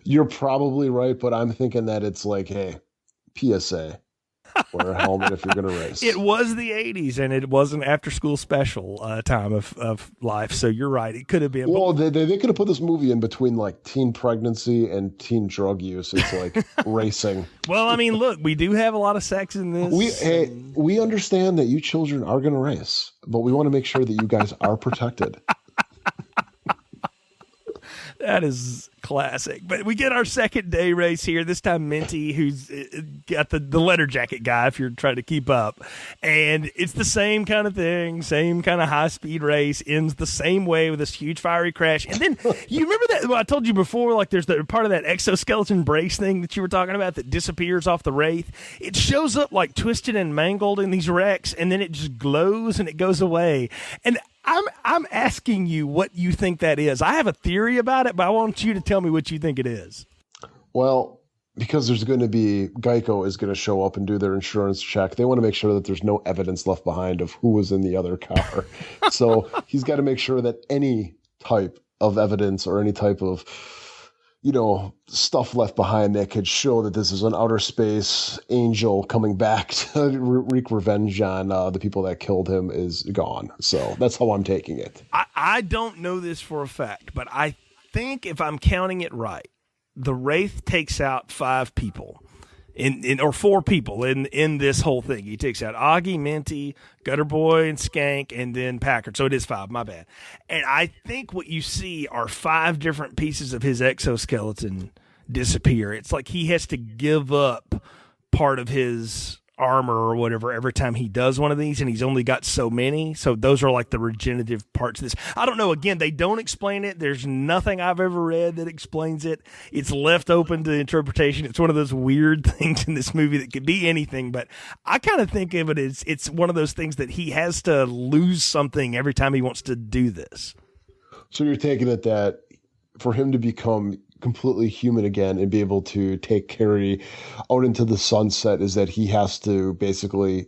You're probably right, but I'm thinking that it's like, hey, PSA. Wear a helmet if you're going to race. It was the 80s, and it was an after-school special time of life, so you're right. It could have been. Well, they could have put this movie in between, like, teen pregnancy and teen drug use. It's like racing. Well, I mean, look, we do have a lot of sex in this. We understand that you children are going to race, but we want to make sure that you guys are protected. That is classic. But we get our second day race here. This time Minty, who's got the letter jacket guy, if you're trying to keep up. And it's the same kind of thing, same kind of high-speed race, ends the same way with this huge fiery crash. And then, you remember that, I told you before, like there's the part of that exoskeleton brace thing that you were talking about that disappears off the Wraith? It shows up like twisted and mangled in these wrecks, and then it just glows and it goes away. And I'm asking you what you think that is. I have a theory about it, but I want you to tell me what you think it is. Well, because there's going to be, Geico is going to show up and do their insurance check. They want to make sure that there's no evidence left behind of who was in the other car. So he's got to make sure that any type of evidence or any type of, stuff left behind that could show that this is an outer space angel coming back to wreak revenge on the people that killed him is gone. So that's how I'm taking it. I don't know this for a fact, but I think if I'm counting it right, the Wraith takes out 5 people. Or 4 people in this whole thing. He takes out Augie, Minty, Gutter Boy, and Skank, and then Packard. So it is 5, my bad. And I think what you see are 5 different pieces of his exoskeleton disappear. It's like he has to give up part of his armor or whatever every time he does one of these, and he's only got so many. So those are like the regenerative parts of this. I don't know. Again, they don't explain it. There's nothing I've ever read that explains it. It's left open to interpretation. It's one of those weird things in this movie that could be anything, but I kind of think of it as it's one of those things that he has to lose something every time he wants to do this. So you're taking it that for him to become completely human again and be able to take Carrie out into the sunset is that he has to basically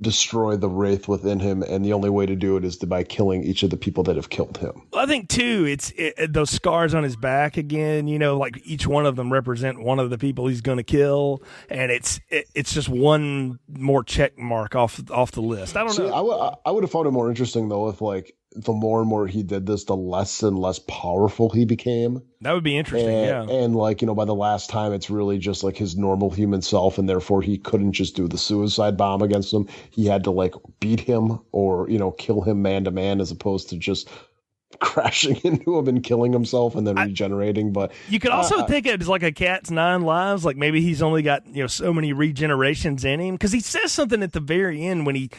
destroy the Wraith within him, and the only way to do it is by killing each of the people that have killed him. Well, I think too it's those scars on his back again, like each one of them represent one of the people he's going to kill, and it's just one more check mark off the list. I don't know. I would have found it more interesting though if like the more and more he did this, the less and less powerful he became. That would be interesting, yeah. And like, by the last time, it's really just like his normal human self, and therefore he couldn't just do the suicide bomb against him. He had to like beat him or, kill him man to man, as opposed to just crashing into him and killing himself and then regenerating. But you could also think it as like a cat's 9 lives. Like maybe he's only got so many regenerations in him, because he says something at the very end when he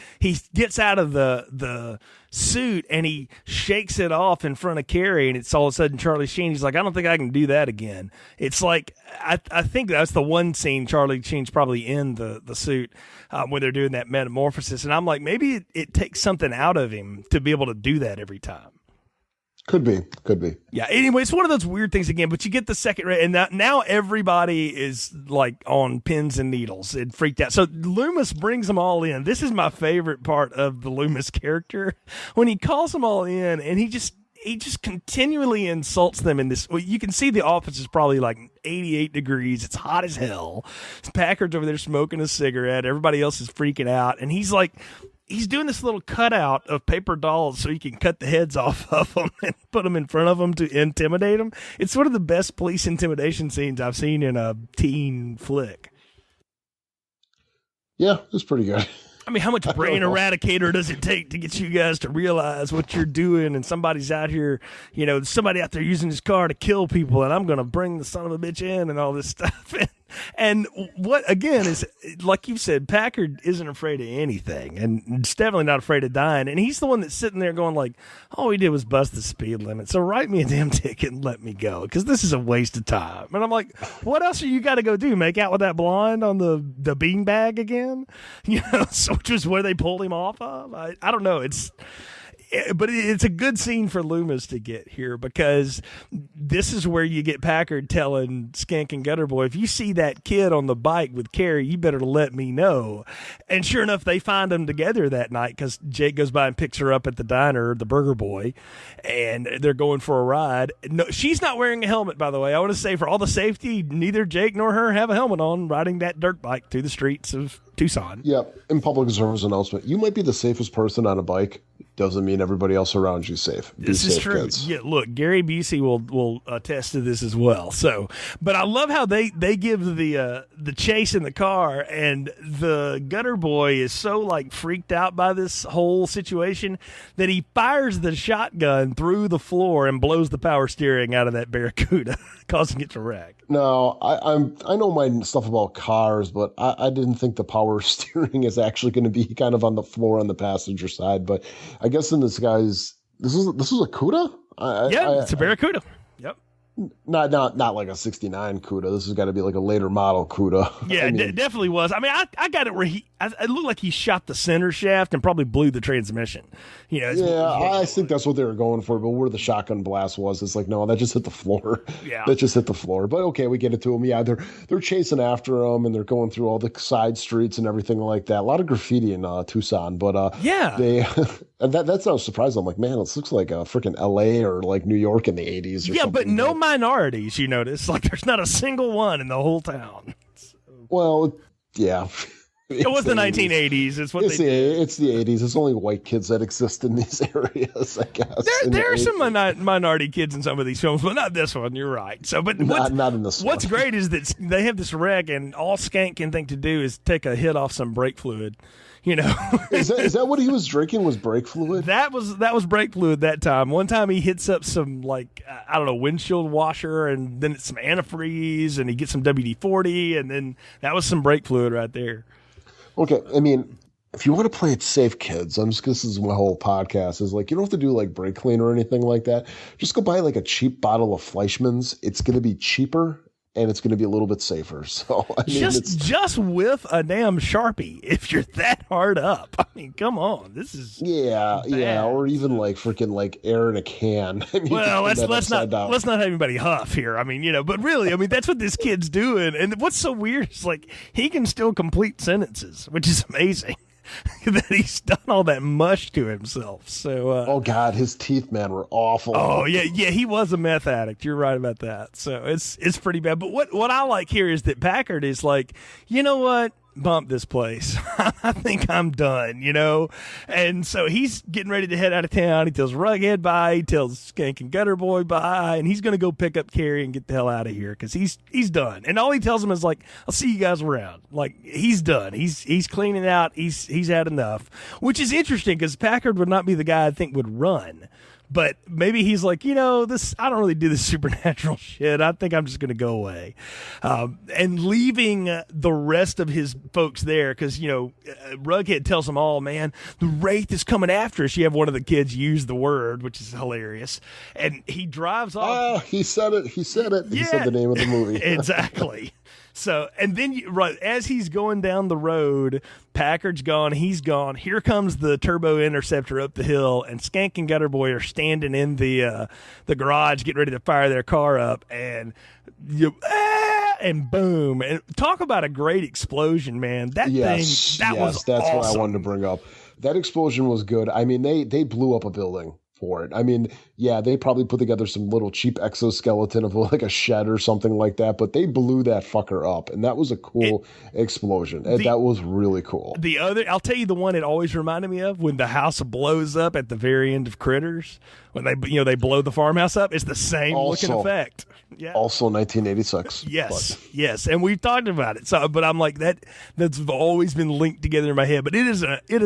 gets out of the suit and he shakes it off in front of Carrie, and it's all of a sudden Charlie Sheen. He's like, I don't think I can do that again. It's like I think that's the one scene Charlie Sheen's probably in the suit when they're doing that metamorphosis, and I'm like, maybe it takes something out of him to be able to do that every time. Could be. Yeah. Anyway, it's one of those weird things again, but you get the second, and now everybody is like on pins and needles and freaked out. So Loomis brings them all in. This is my favorite part of the Loomis character, when he calls them all in, and he just continually insults them in this. Well, you can see the office is probably like 88 degrees. It's hot as hell. Packard's over there smoking a cigarette. Everybody else is freaking out, and he's doing this little cutout of paper dolls so he can cut the heads off of them and put them in front of them to intimidate them. It's one of the best police intimidation scenes I've seen in a teen flick. Yeah, it's pretty good. I mean, how much brain eradicator does it take to get you guys to realize what you're doing? And somebody's out here, somebody out there using his car to kill people, and I'm going to bring the son of a bitch in and all this stuff. And what, again, is, like you said, Packard isn't afraid of anything, and it's definitely not afraid of dying. And he's the one that's sitting there going like, all he did was bust the speed limit, so write me a damn ticket and let me go, because this is a waste of time. And I'm like, what else are you got to go do? Make out with that blonde on the beanbag again? Which was where they pulled him off of? I don't know. But it's a good scene for Loomis to get here, because this is where you get Packard telling Skank and Gutter Boy, if you see that kid on the bike with Carrie, you better let me know. And sure enough, they find them together that night, because Jake goes by and picks her up at the diner, the Burger Boy, and they're going for a ride. No, she's not wearing a helmet, by the way. I want to say, for all the safety, neither Jake nor her have a helmet on riding that dirt bike through the streets of Tucson. Yeah, in public service announcement, you might be the safest person on a bike. Doesn't mean everybody else around you safe. This is true. Kids. Yeah, look, Gary Busey will attest to this as well. So, but I love how they give the chase in the car, and the Gutter Boy is so like freaked out by this whole situation that he fires the shotgun through the floor and blows the power steering out of that Barracuda, causing it to wreck. No, I know my stuff about cars, but I didn't think the power steering is actually going to be kind of on the floor on the passenger side. But I guess in this guy's, this was a Cuda? It's a Barracuda. Yep. Not like a 69 Cuda. This has got to be like a later model Cuda. Yeah, definitely was. I mean, I got it where it looked like he shot the center shaft and probably blew the transmission. I think that's what they were going for, but where the shotgun blast was, it's like, no, that just hit the floor. Yeah. That just hit the floor. But okay, we get it to him. Yeah, they're chasing after him, and they're going through all the side streets and everything like that. A lot of graffiti in Tucson, but they and that's not surprising. I'm like, man, this looks like a freaking LA or like New York in the 80s or something. Yeah, but no minorities, you notice. Like, there's not a single one in the whole town. Well, yeah. It was the 1980s. It's what they did. It's the 80s. It's only white kids that exist in these areas, I guess. There are some minority kids in some of these films, but not this one. You're right. So, but not in this one. What's great is that they have this wreck, and all Skank can think to do is take a hit off some brake fluid. Is that what he was drinking? Was brake fluid? That was brake fluid that time. One time he hits up some windshield washer, and then it's some antifreeze, and he gets some WD-40, and then that was some brake fluid right there. Okay, I mean, if you want to play it safe, kids, this is my whole podcast, is like, you don't have to do like brake clean or anything like that. Just go buy like a cheap bottle of Fleischmann's. It's going to be cheaper, and it's going to be a little bit safer. So I mean, just with a damn Sharpie, if you're that hard up. I mean, come on, this is yeah, or even like freaking like air in a can. I mean, well, let's not have anybody huff here. I mean, but really, I mean, that's what this kid's doing. And what's so weird is like he can still complete sentences, which is amazing. That he's done all that mush to himself. So, oh God, his teeth, man, were awful. Oh yeah, he was a meth addict. You're right about that. So it's pretty bad. But what I like here is that Packard is like, you know what? Bump this place. I think I'm done, And so he's getting ready to head out of town. He tells Rughead bye. He tells Skank and Gutter Boy bye. And he's going to go pick up Carrie and get the hell out of here because he's done. And all he tells them is like, I'll see you guys around. Like, he's done. He's cleaning out. He's had enough, which is interesting because Packard would not be the guy I think would run. But maybe he's like, this, I don't really do this supernatural shit. I think I'm just going to go away. And leaving the rest of his folks there because, Rughead tells them all, man, the Wraith is coming after us. You have one of the kids use the word, which is hilarious. And he drives off. Oh, he said it. He said it. Yeah. He said the name of the movie. Exactly. So, and then as he's going down the road, Packard's gone, he's gone. Here comes the Turbo Interceptor up the hill, and Skank and Gutter Boy are standing in the garage getting ready to fire their car up, and and boom. And talk about a great explosion, man. That thing, was that's awesome. What I wanted to bring up. That explosion was good. I mean, they blew up a building for it. I mean, yeah, they probably put together some little cheap exoskeleton of like a shed or something like that, but they blew that fucker up, and that was a cool explosion. That was really cool. I'll tell you the one it always reminded me of when the house blows up at the very end of Critters, when they blow the farmhouse up. It's the same looking effect. Yeah. Also 1986. Yes, and we've talked about it. So, but I'm like that's always been linked together in my head. But it is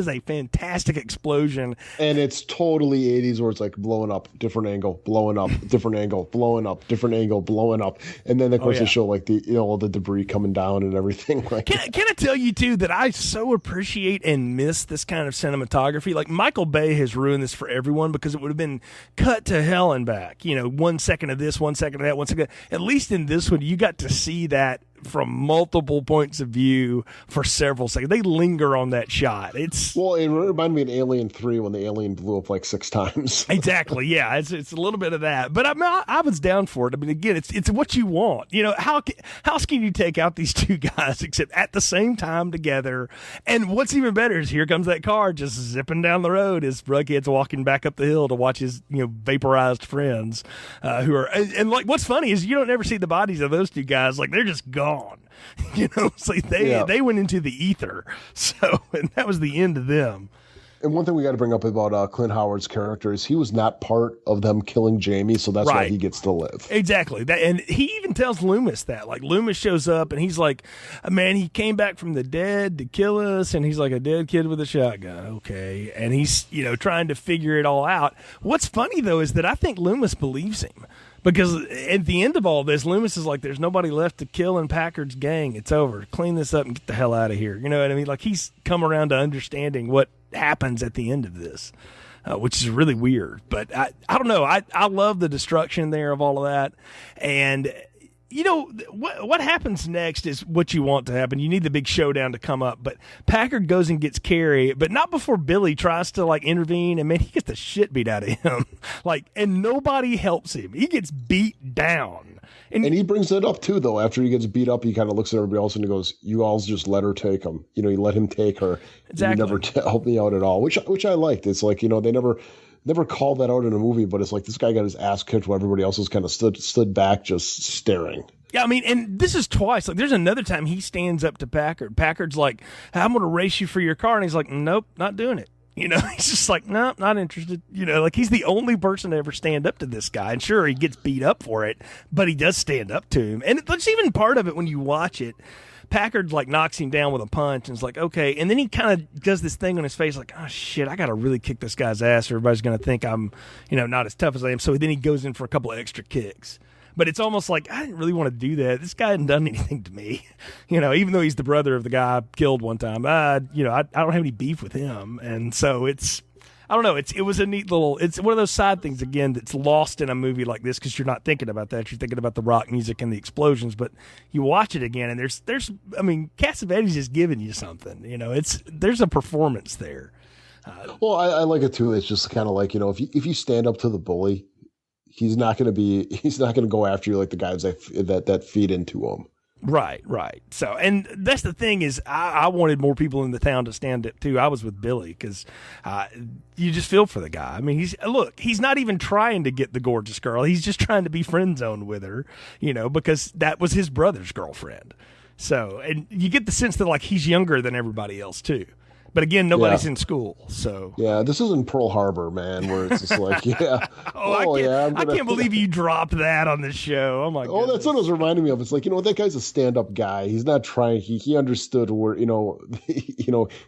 a fantastic explosion, and it's totally 80s where it's like blowing up, different angle, blowing up, different angle, blowing up, different angle, blowing up, and then of course they show like the all the debris coming down and everything. Like, can I tell you too that I so appreciate and miss this kind of cinematography? Like Michael Bay has ruined this for everyone because it would have been cut to hell and back. 1 second of this, 1 second of that, 1 second. At least in this one, you got to see that from multiple points of view for several seconds. They linger on that shot. It reminded me of Alien 3 when the alien blew up like 6 times. Exactly. Yeah, it's a little bit of that. But I was down for it. I mean, again, it's what you want. How else can you take out these two guys except at the same time together? And what's even better is here comes that car just zipping down the road as Rughead's walking back up the hill to watch his vaporized friends who are and like what's funny is you don't ever see the bodies of those two guys. Like they're just gone. So they went into the ether. So, and that was the end of them. And one thing we got to bring up about Clint Howard's character is he was not part of them killing Jamie, so that's why he gets to live. Exactly. And he even tells Loomis that. Like, Loomis shows up, and he's like, man, he came back from the dead to kill us, and he's like a dead kid with a shotgun. Okay. And he's, trying to figure it all out. What's funny, though, is that I think Loomis believes him. Because at the end of all this, Loomis is like, there's nobody left to kill in Packard's gang. It's over. Clean this up and get the hell out of here. You know what I mean? Like, he's come around to understanding what happens at the end of this, which is really weird. But I don't know. I love the destruction there of all of that. And, what happens next is what you want to happen. You need the big showdown to come up. But Packard goes and gets Carrie, but not before Billy tries to, intervene. And, man, he gets the shit beat out of him. And nobody helps him. He gets beat down. And he brings it up, too, though. After he gets beat up, he kind of looks at everybody else and he goes, you all just let her take him. You let him take her. Exactly. You never help me out at all, which I liked. It's like, they never called that out in a movie, but it's like this guy got his ass kicked while everybody else was kind of stood back just staring. Yeah, I mean, and this is twice. Like, there's another time he stands up to Packard. Packard's like, I'm going to race you for your car. And he's like, nope, not doing it. He's just like, no, not interested. He's the only person to ever stand up to this guy. And sure, he gets beat up for it, but he does stand up to him. And that's even part of it when you watch it. Packard knocks him down with a punch and is like, okay. And then he kind of does this thing on his face like, oh, shit, I got to really kick this guy's ass or everybody's going to think I'm, not as tough as I am. So then he goes in for a couple of extra kicks. But it's almost like, I didn't really want to do that. This guy hadn't done anything to me. Even though he's the brother of the guy I killed one time, I don't have any beef with him. And so I don't know. It was a neat it's one of those side things, again, that's lost in a movie like this because you're not thinking about that. You're thinking about the rock music and the explosions, but you watch it again and there's Cassavetes is giving you something, there's a performance there. Well, I like it too. It's just kind of like, if you stand up to the bully, he's not going to go after you like the guys that feed into him. Right. So, and that's the thing is I wanted more people in the town to stand up too. I was with Billy because you just feel for the guy. I mean, he's not even trying to get the gorgeous girl. He's just trying to be friend zoned with her, because that was his brother's girlfriend. So, and you get the sense that he's younger than everybody else too. But again, nobody's Yeah. in school, so. Yeah, this isn't Pearl Harbor, man, where it's just like, yeah. I can't believe you dropped that on the show. Oh my god. Oh, that's what it was reminding me of. It's like, that guy's a stand-up guy. He's not trying. He understood where,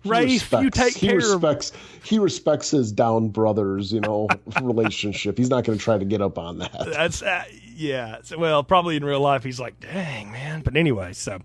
Rafe, you take care of. He respects his down brothers, relationship. He's not going to try to get up on that. That's yeah. So, well, probably in real life, he's like, dang man. But anyway, so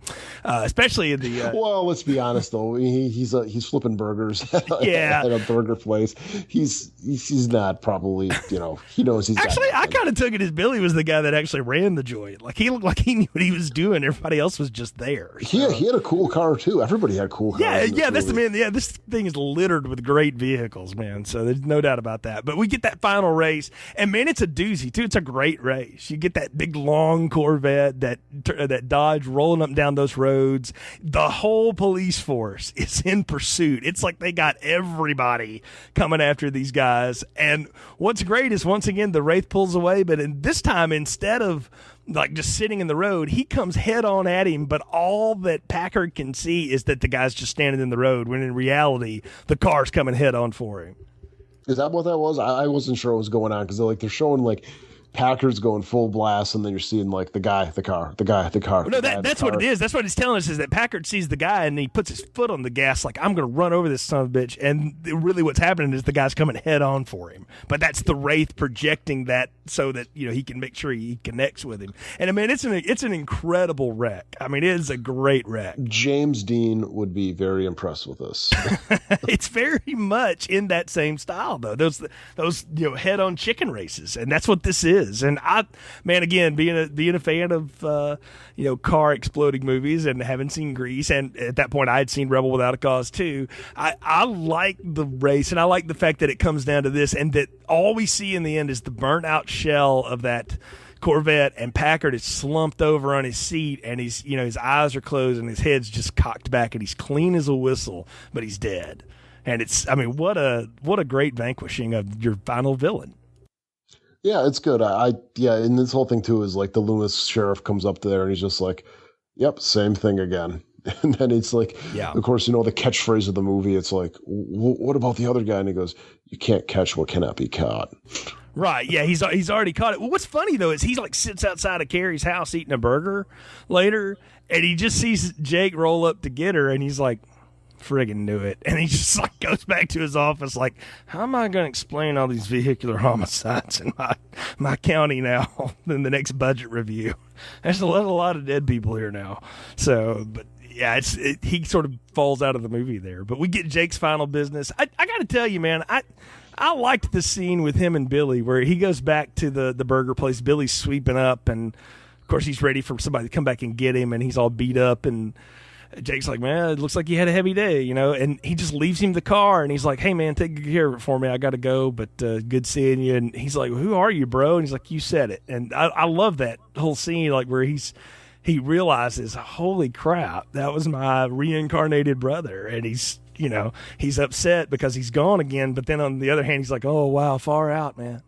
especially in the. Well, let's be honest though. He's flipping burgers. Yeah. At a burger place. He's not probably. He knows he's. Actually, I kind of took it as Billy was the guy that actually ran the joint. Like he looked like he knew what he was doing. Everybody else was just there. So. He had a cool car too. Everybody had cool cars. Yeah. That's the man. Yeah, this thing is littered with great vehicles, man. So there's no doubt about that. But we get that final race, and man, it's a doozy too. It's a great race. You get that big long Corvette, that Dodge rolling up and down those roads. The whole police force is in pursuit. It's like they got everybody coming after these guys. And what's great is once again the Wraith pulls away, but this time instead of like just sitting in the road, he comes head on at him, but all that Packard can see is that the guy's just standing in the road, when in reality the car's coming head on for him. Is that what that was? I wasn't sure what was going on, because they're showing like Packard's going full blast, and then you're seeing like the car. No, that's what it is. That's what it's telling us, is that Packard sees the guy and he puts his foot on the gas like, I'm going to run over this son of a bitch. And really what's happening is the guy's coming head on for him. But that's the Wraith projecting that so that he can make sure he connects with him. And I mean, it's an incredible wreck. I mean, it is a great wreck. James Dean would be very impressed with this. It's very much in that same style though. Those head on chicken races, and that's what this is. And again, being a fan of car exploding movies and having seen Grease, and at that point I had seen Rebel Without a Cause too. I like the race, and I like the fact that it comes down to this, and that all we see in the end is the burnt out shell of that Corvette, and Packard is slumped over on his seat, and he's his eyes are closed and his head's just cocked back, and he's clean as a whistle, but he's dead. And what a great vanquishing of your final villain. Yeah, it's good. And this whole thing too is like the Loomis sheriff comes up there and he's just like, yep, same thing again. And then it's like, yeah. Of course, the catchphrase of the movie, it's like, what about the other guy? And he goes, you can't catch what cannot be caught. Right, yeah, he's already caught it. Well, what's funny, though, is he like sits outside of Carrie's house eating a burger later, and he just sees Jake roll up to get her, and he's like, friggin' knew it. And he just like goes back to his office like, how am I going to explain all these vehicular homicides in my county now in the next budget review? There's a lot of dead people here now. So, but yeah, he sort of falls out of the movie there. But we get Jake's final business. I got to tell you, man, I liked the scene with him and Billy where he goes back to the burger place. Billy's sweeping up, and of course he's ready for somebody to come back and get him, and he's all beat up, and Jake's like, man, it looks like you had a heavy day, and he just leaves him the car, and he's like, hey, man, take good care of it for me. I got to go, but good seeing you. And he's like, who are you, bro? And he's like, you said it. And I love that whole scene, like where he realizes, holy crap, that was my reincarnated brother. And he's upset because he's gone again. But then on the other hand, he's like, oh, wow, far out, man,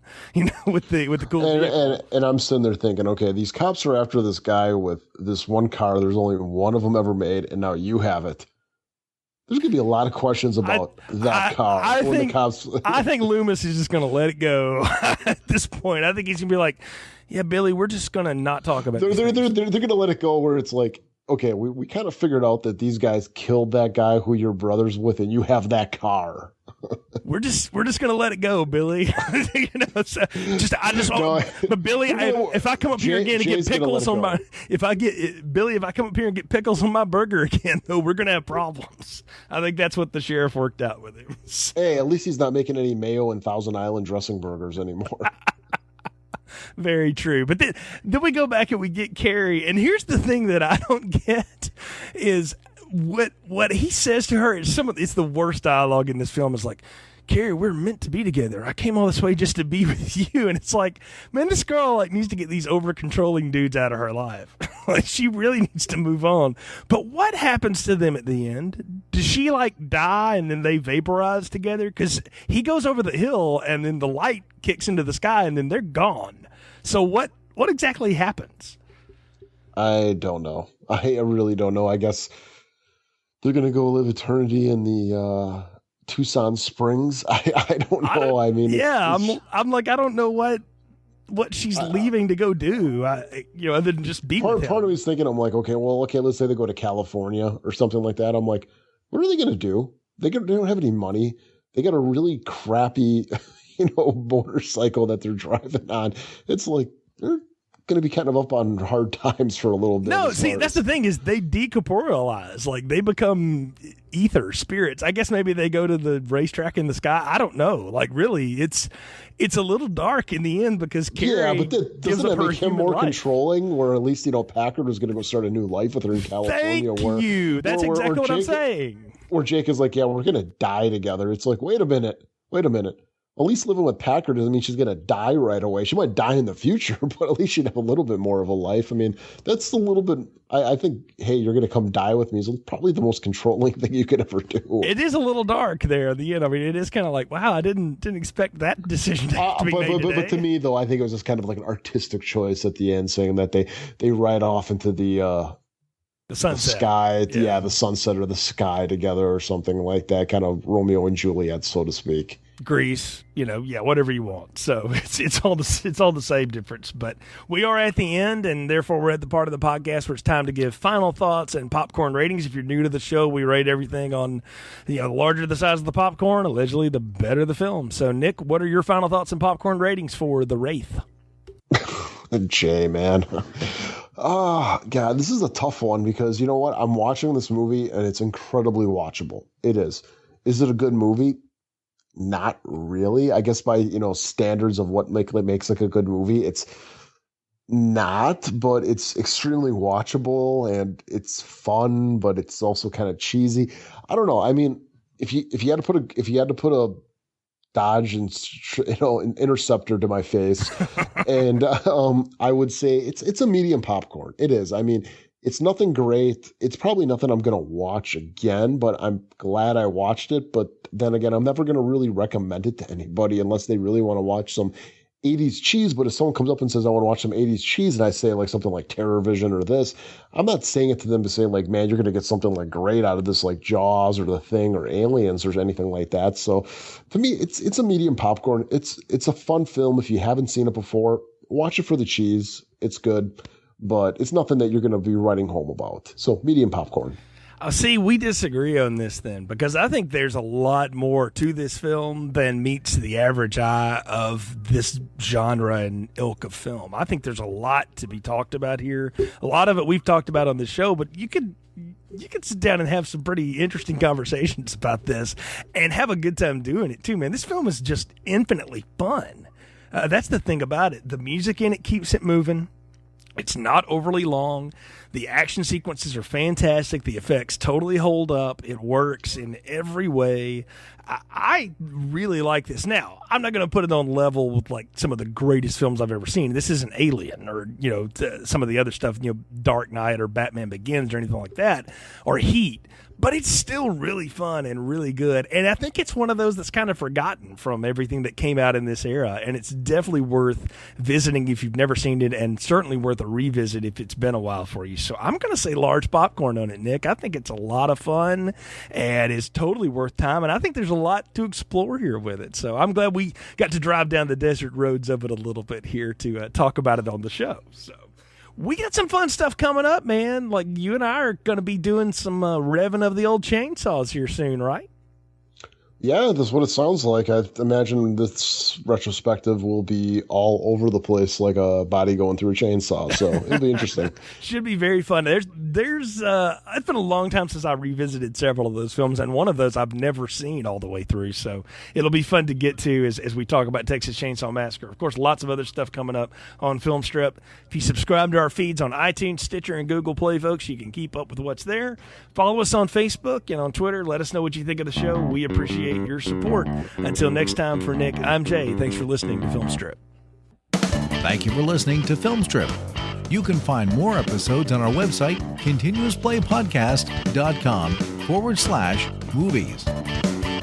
with the cool. And I'm sitting there thinking, okay, these cops are after this guy with this one car. There's only one of them ever made, and now you have it. There's going to be a lot of questions about that car. I think Loomis is just going to let it go at this point. I think he's going to be like, yeah, Billy, we're just going to not talk about it. They're going to let it go where it's like, okay, we kind of figured out that these guys killed that guy who your brother's with, and you have that car. We're just gonna let it go, Billy. But Billy, if I come up here again and get pickles on my, if I come up here and get pickles on my burger again, though, we're gonna have problems. I think that's what the sheriff worked out with him. Hey, at least he's not making any mayo and Thousand Island dressing burgers anymore. Very true. But then we go back and we get Carrie, and here's the thing that I don't get is what he says to her. It's the worst dialogue in this film. Is like, Carrie, we're meant to be together. I came all this way just to be with you. And it's like, man, this girl needs to get these over-controlling dudes out of her life. She really needs to move on. But what happens to them at the end? Does she die and then they vaporize together? Because he goes over the hill and then the light kicks into the sky and then they're gone. So what exactly happens? I don't know. I really don't know. I guess they're going to go live eternity in the Tucson Springs. I don't know. I mean, yeah, I'm like, I don't know what she's leaving to go do, other than just be with him. Part of me is thinking, I'm like, okay, let's say they go to California or something like that. I'm like, what are they going to do? They don't have any money. They got a really crappy, motorcycle that they're driving on. It's like, they're going to be kind of up on hard times for a little bit. No, see, that's the thing is they decorporealize. Like, they become ether spirits. I guess maybe they go to the racetrack in the sky. I don't know. Like, really, it's a little dark in the end because Carrie doesn't that make him more controlling? Where at least Packard was going to go start a new life with her in California. Thank you. That's exactly what I'm saying. Where Jake is like, yeah, we're going to die together. It's like, wait a minute. At least living with Packard doesn't mean she's going to die right away. She might die in the future, but at least she'd have a little bit more of a life. I mean, that's a little bit, I think, hey, you're going to come die with me is probably the most controlling thing you could ever do. It is a little dark there at the end. I mean, it is kind of like, wow, I didn't expect that decision to be made today. But to me, though, I think it was just kind of like an artistic choice at the end, saying that they ride off into the sunset. The sky, the sunset or the sky together or something like that, kind of Romeo and Juliet, so to speak. Grease, whatever you want. So it's all the same difference. But we are at the end, and therefore we're at the part of the podcast where it's time to give final thoughts and popcorn ratings. If you're new to the show, we rate everything on, the larger the size of the popcorn, allegedly the better the film. So Nick, what are your final thoughts and popcorn ratings for The Wraith? Jay, man. Oh, God, this is a tough one because you know what? I'm watching this movie and it's incredibly watchable. It is. Is it a good movie? Not really. I guess by, standards of what makes like a good movie, it's not, but it's extremely watchable and it's fun, but it's also kind of cheesy. I don't know. I mean, if you had to put a Dodge and an Interceptor to my face, and I would say it's a medium popcorn. It is. I mean, it's nothing great. It's probably nothing I'm going to watch again, but I'm glad I watched it. But then again, I'm never going to really recommend it to anybody unless they really want to watch some 80s cheese. But if someone comes up and says, I want to watch some 80s cheese, and I say like something like Terror Vision or this, I'm not saying it to them to say like, man, you're going to get something like great out of this, like Jaws or The Thing or Aliens or anything like that. So to me, it's a medium popcorn. It's a fun film. If you haven't seen it before, watch it for the cheese. It's good. But it's nothing that you're going to be writing home about. So medium popcorn. See, we disagree on this then, because I think there's a lot more to this film than meets the average eye of this genre and ilk of film. I think there's a lot to be talked about here. A lot of it we've talked about on the show, but you could sit down and have some pretty interesting conversations about this and have a good time doing it too, man. This film is just infinitely fun. That's the thing about it. The music in it keeps it moving. It's not overly long. The action sequences are fantastic. The effects totally hold up. It works in every way. I really like this. Now, I'm not going to put it on level with like some of the greatest films I've ever seen. This isn't Alien or, some of the other stuff, Dark Knight or Batman Begins or anything like that, or Heat. But it's still really fun and really good. And I think it's one of those that's kind of forgotten from everything that came out in this era. And it's definitely worth visiting if you've never seen it, and certainly worth a revisit if it's been a while for you. So I'm going to say large popcorn on it, Nick. I think it's a lot of fun and it's totally worth time. And I think there's a lot to explore here with it. So I'm glad we got to drive down the desert roads of it a little bit here to talk about it on the show. So we got some fun stuff coming up, man. Like you and I are going to be doing some revving of the old chainsaws here soon, right? Yeah, that's what it sounds like. I imagine this retrospective will be all over the place like a body going through a chainsaw. So it'll be interesting. Should be very fun. There's it's been a long time since I revisited several of those films, and one of those I've never seen all the way through. So it'll be fun to get to as we talk about Texas Chainsaw Massacre. Of course, lots of other stuff coming up on Filmstrip. If you subscribe to our feeds on iTunes, Stitcher, and Google Play, folks, you can keep up with what's there. Follow us on Facebook and on Twitter. Let us know what you think of the show. We appreciate your support. Until next time, for Nick, I'm Jay. Thanks for listening to Filmstrip. Thank you for listening to Filmstrip. You can find more episodes on our website, continuousplaypodcast.com/movies.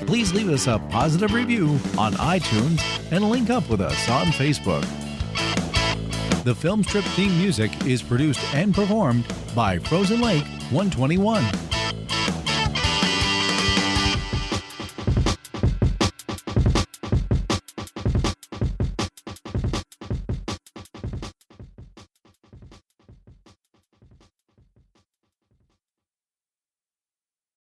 Please leave us a positive review on iTunes and link up with us on Facebook. The Filmstrip theme music is produced and performed by Frozen Lake 121.